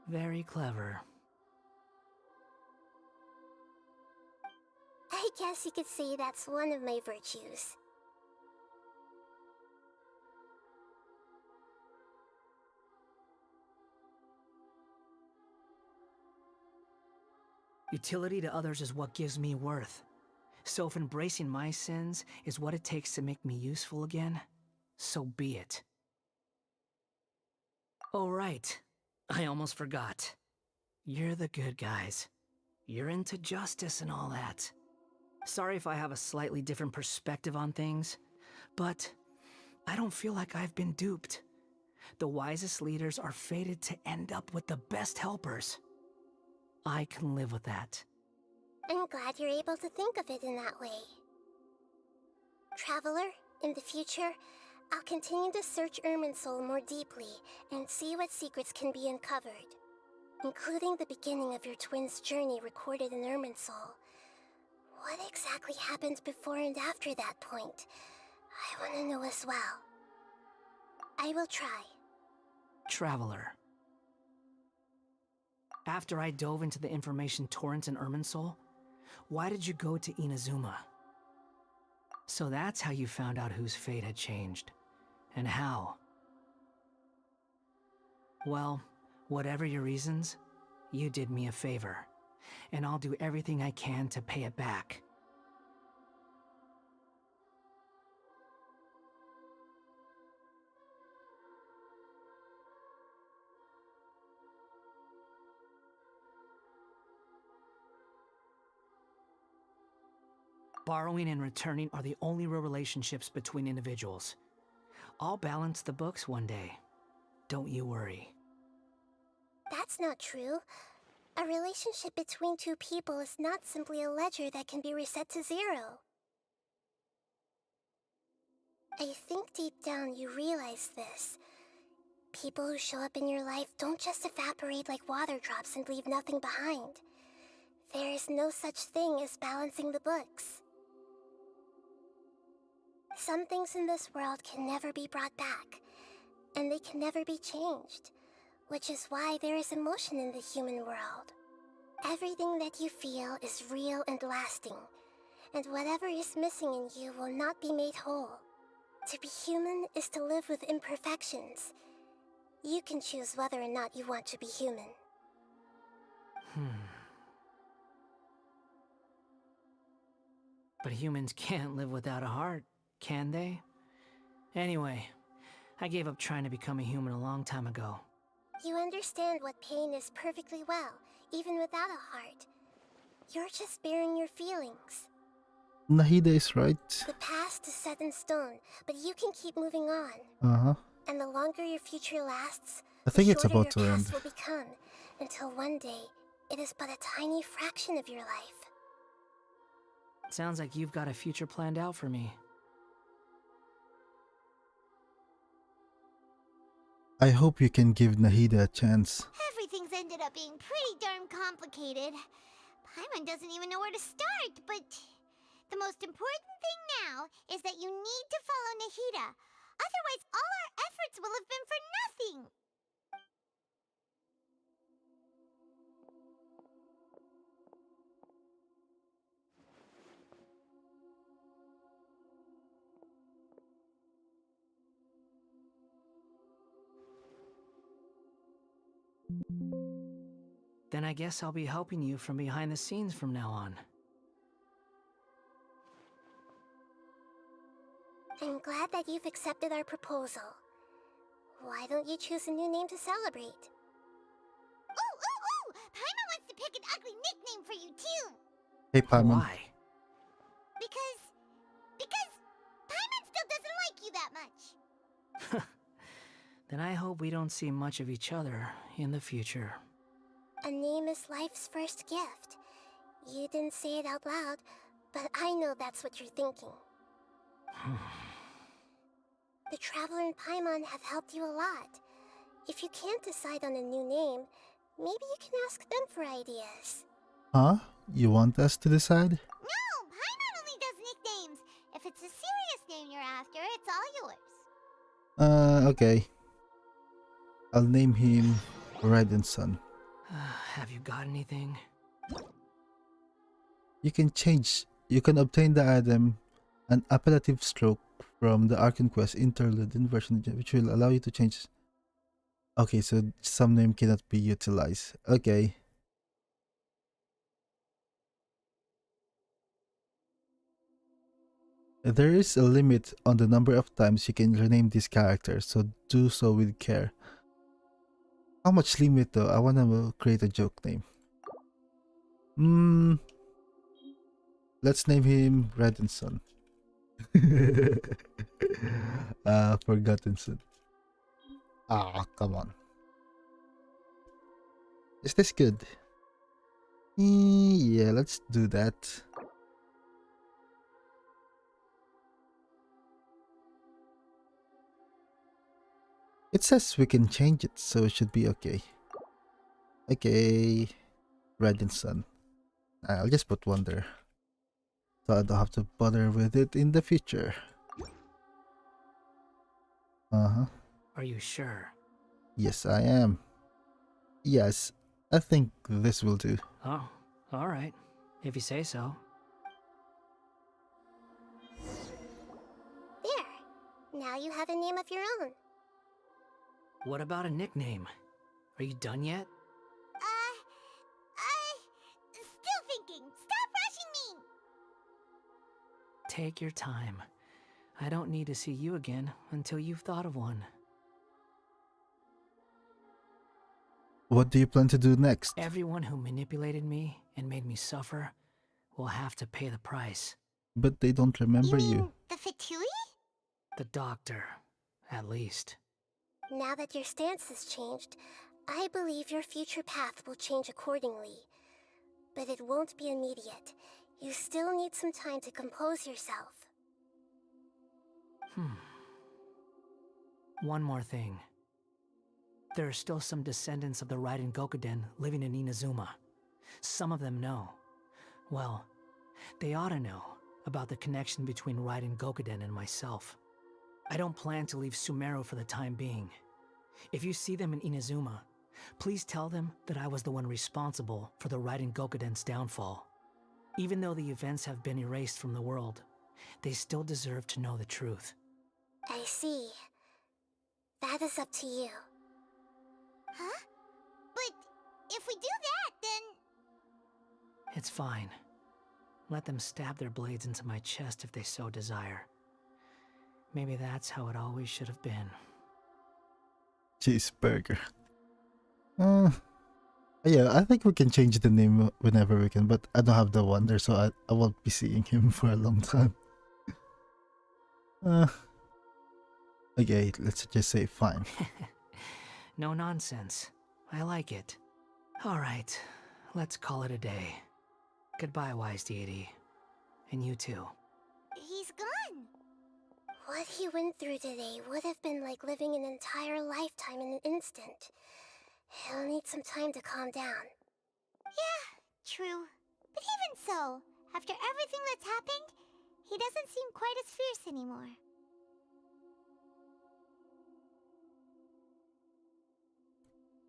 Very clever. I guess you could say that's one of my virtues. Utility to others is what gives me worth. So if embracing my sins is what it takes to make me useful again, so be it. Oh right, I almost forgot. You're the good guys. You're into justice and all that. Sorry if I have a slightly different perspective on things, but I don't feel like I've been duped. The wisest leaders are fated to end up with the best helpers. I can live with that. I'm glad you're able to think of it in that way. Traveler, in the future, I'll continue to search Irminsul more deeply and see what secrets can be uncovered, including the beginning of your twins' journey recorded in Irminsul. What exactly happened before and after that point? I want to know as well. I will try. Traveler. After I dove into the information torrent in Irminsul, why did you go to Inazuma? So that's how you found out whose fate had changed. And how. Well, whatever your reasons, you did me a favor. And I'll do everything I can to pay it back. Borrowing and returning are the only real relationships between individuals. I'll balance the books one day. Don't you worry. That's not true. A relationship between two people is not simply a ledger that can be reset to 0. I think deep down you realize this. People who show up in your life don't just evaporate like water drops and leave nothing behind. There is no such thing as balancing the books. Some things in this world can never be brought back, and they can never be changed, which is why there is emotion in the human world. Everything that you feel is real and lasting, and whatever is missing in you will not be made whole. To be human is to live with imperfections. You can choose whether or not you want to be human. But humans can't live without a heart, can they? Anyway, I gave up trying to become a human a long time ago. You understand what pain is perfectly well, even without a heart. You're just bearing your feelings. Nahida is right. The past is set in stone, but you can keep moving on. Uh-huh. And the longer your future lasts, I think the it's shorter about your to past end. will become, until one day, it is but a tiny fraction of your life. Sounds like you've got a future planned out for me. I hope you can give Nahida a chance. Everything's ended up being pretty darn complicated. Paimon doesn't even know where to start, but the most important thing now is that you need to follow Nahida. Otherwise, all our efforts will have been for nothing. Then I guess I'll be helping you from behind the scenes from now on. I'm glad that you've accepted our proposal. Why don't you choose a new name to celebrate? Ooh! Paimon wants to pick an ugly nickname for you, too. Hey, Paimon. Why? Because Paimon still doesn't like you that much. Then I hope we don't see much of each other in the future. A name is life's first gift. You didn't say it out loud, but I know that's what you're thinking. The Traveler and Paimon have helped you a lot. If you can't decide on a new name, maybe you can ask them for ideas. Huh? You want us to decide? No, Paimon only does nicknames. If it's a serious name you're after, it's all yours. Okay. I'll name him Raiden Sun. Have you got anything? You can obtain the item an appellative stroke from the Arcane Quest interlude in version, which will allow you to change. Okay, so some name cannot be utilized. Okay. There is a limit on the number of times you can rename this character, so do so with care. How much limit though? I wanna create a joke name. Let's name him Raiden Sun. Forgotten Sun. Come on. Is this good? Yeah, let's do that. It says we can change it, so it should be okay. Okay, Raiden Sun. I'll just put one there, so I don't have to bother with it in the future. Are you sure? Yes, I am. Yes, I think this will do. Oh, alright. If you say so. There! Now you have a name of your own. What about a nickname? Are you done yet? Still thinking. Stop rushing me! Take your time. I don't need to see you again until you've thought of one. What do you plan to do next? Everyone who manipulated me and made me suffer will have to pay the price. But they don't remember you. The Fatui? The doctor, at least. Now that your stance has changed, I believe your future path will change accordingly. But it won't be immediate. You still need some time to compose yourself. One more thing. There are still some descendants of the Raiden Gokuden living in Inazuma. Some of them know. Well, they ought to know about the connection between Raiden Gokuden and myself. I don't plan to leave Sumeru for the time being. If you see them in Inazuma, please tell them that I was the one responsible for the Raiden Gokuden's downfall. Even though the events have been erased from the world, they still deserve to know the truth. I see. That is up to you. Huh? But if we do that, then... It's fine. Let them stab their blades into my chest if they so desire. Maybe that's how it always should have been. Cheeseburger. Yeah, I think we can change the name whenever we can, but I don't have the wonder, so I won't be seeing him for a long time. Okay, let's just say fine. No nonsense. I like it. Alright, let's call it a day. Goodbye, wise deity. And you too. He's gone. What he went through today would have been like living an entire lifetime in an instant. He'll need some time to calm down. Yeah, true. But even so, after everything that's happened, he doesn't seem quite as fierce anymore.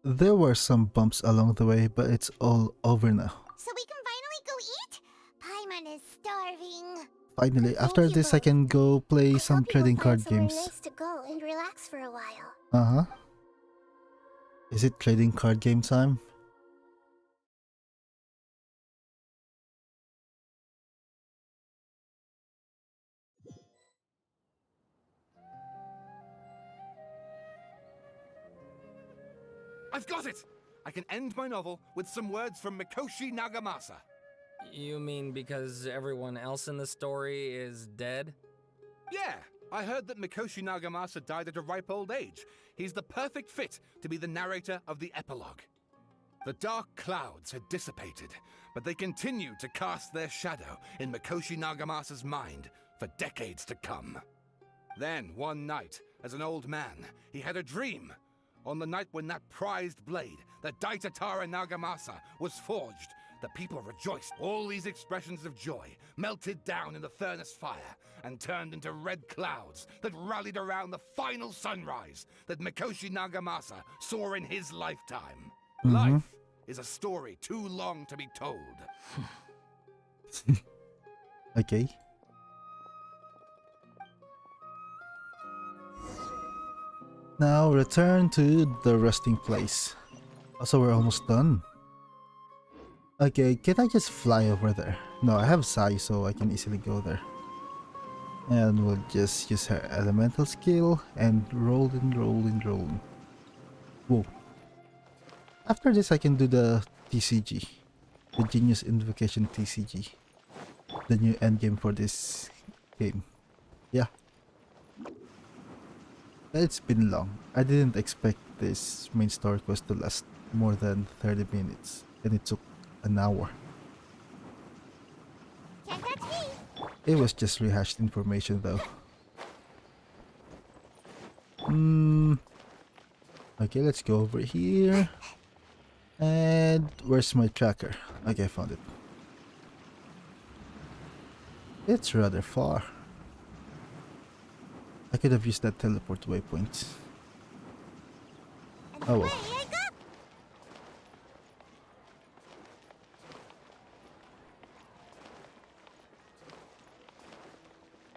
There were some bumps along the way, but it's all over now. So we can finally go eat? Paimon is starving. Finally, after this I can go play some trading card Somewhere games. nice to go and relax for a while. Uh-huh. Is it trading card game time? I've got it! I can end my novel with some words from Mikoshi Nagamasa. You mean because everyone else in the story is dead? Yeah, I heard that Mikoshi Nagamasa died at a ripe old age. He's the perfect fit to be the narrator of the epilogue. The dark clouds had dissipated, but they continued to cast their shadow in Mikoshi Nagamasa's mind for decades to come. Then, one night, as an old man, he had a dream. On the night when that prized blade, the Daitatara Nagamasa, was forged, the people rejoiced. All these expressions of joy melted down in the furnace fire and turned into red clouds that rallied around the final sunrise that Mikoshi Nagamasa saw in his lifetime. Life is a story too long to be told. Okay. Now return to the resting place. Also, we're almost done. Okay, can I just fly over there? No, I have Sai, so I can easily go there. And we'll just use her elemental skill and roll and roll and roll. Whoa. After this, I can do the TCG. The Genius Invocation TCG. The new endgame for this game. Yeah. It's been long. I didn't expect this main story quest to last more than 30 minutes, and it took an hour. Can't touch me. It was just rehashed information though. Okay, let's go over here. And where's my tracker? Okay, I found it. It's rather far. I could have used that teleport waypoint. Oh well.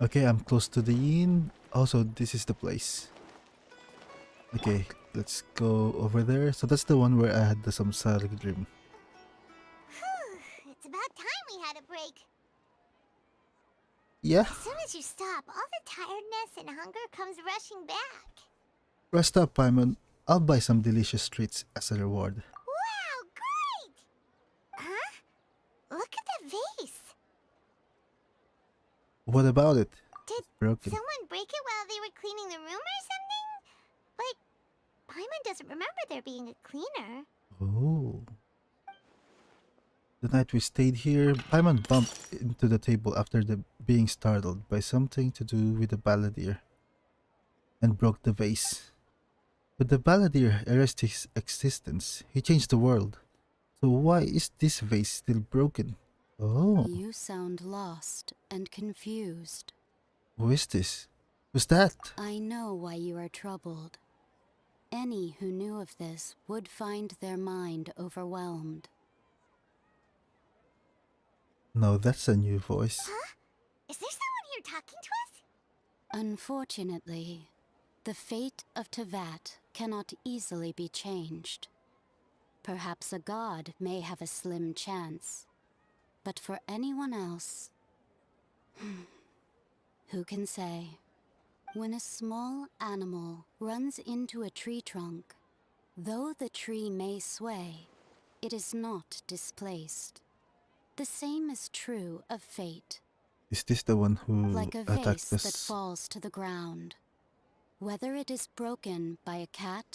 Okay, I'm close to the inn. Also, this is the place. Okay, let's go over there. So that's the one where I had the samsaric dream. It's about time we had a break. Yeah. As soon as you stop, all the tiredness and hunger comes rushing back. Rest up, Paimon. I'll buy some delicious treats as a reward. Wow, great! Huh? Look at the vase. What about it? Did It's broken. someone break it while they were cleaning the room or something? But Paimon doesn't remember there being a cleaner. Oh. The night we stayed here, Paimon bumped into the table after being startled by something to do with the balladeer and broke the vase. But the balladeer erased his existence. He changed the world. So why is this vase still broken? Oh. You sound lost and confused. Who is this? Who's that? I know why you are troubled. Any who knew of this would find their mind overwhelmed. No, that's a new voice. Huh? Is there someone here talking to us? Unfortunately, the fate of Tevat cannot easily be changed. Perhaps a god may have a slim chance. But for anyone else, who can say? When a small animal runs into a tree trunk, though the tree may sway, it is not displaced. The same is true of fate. Is this the one who Like a attacked vase us? that falls to the ground. Whether it is broken by a cat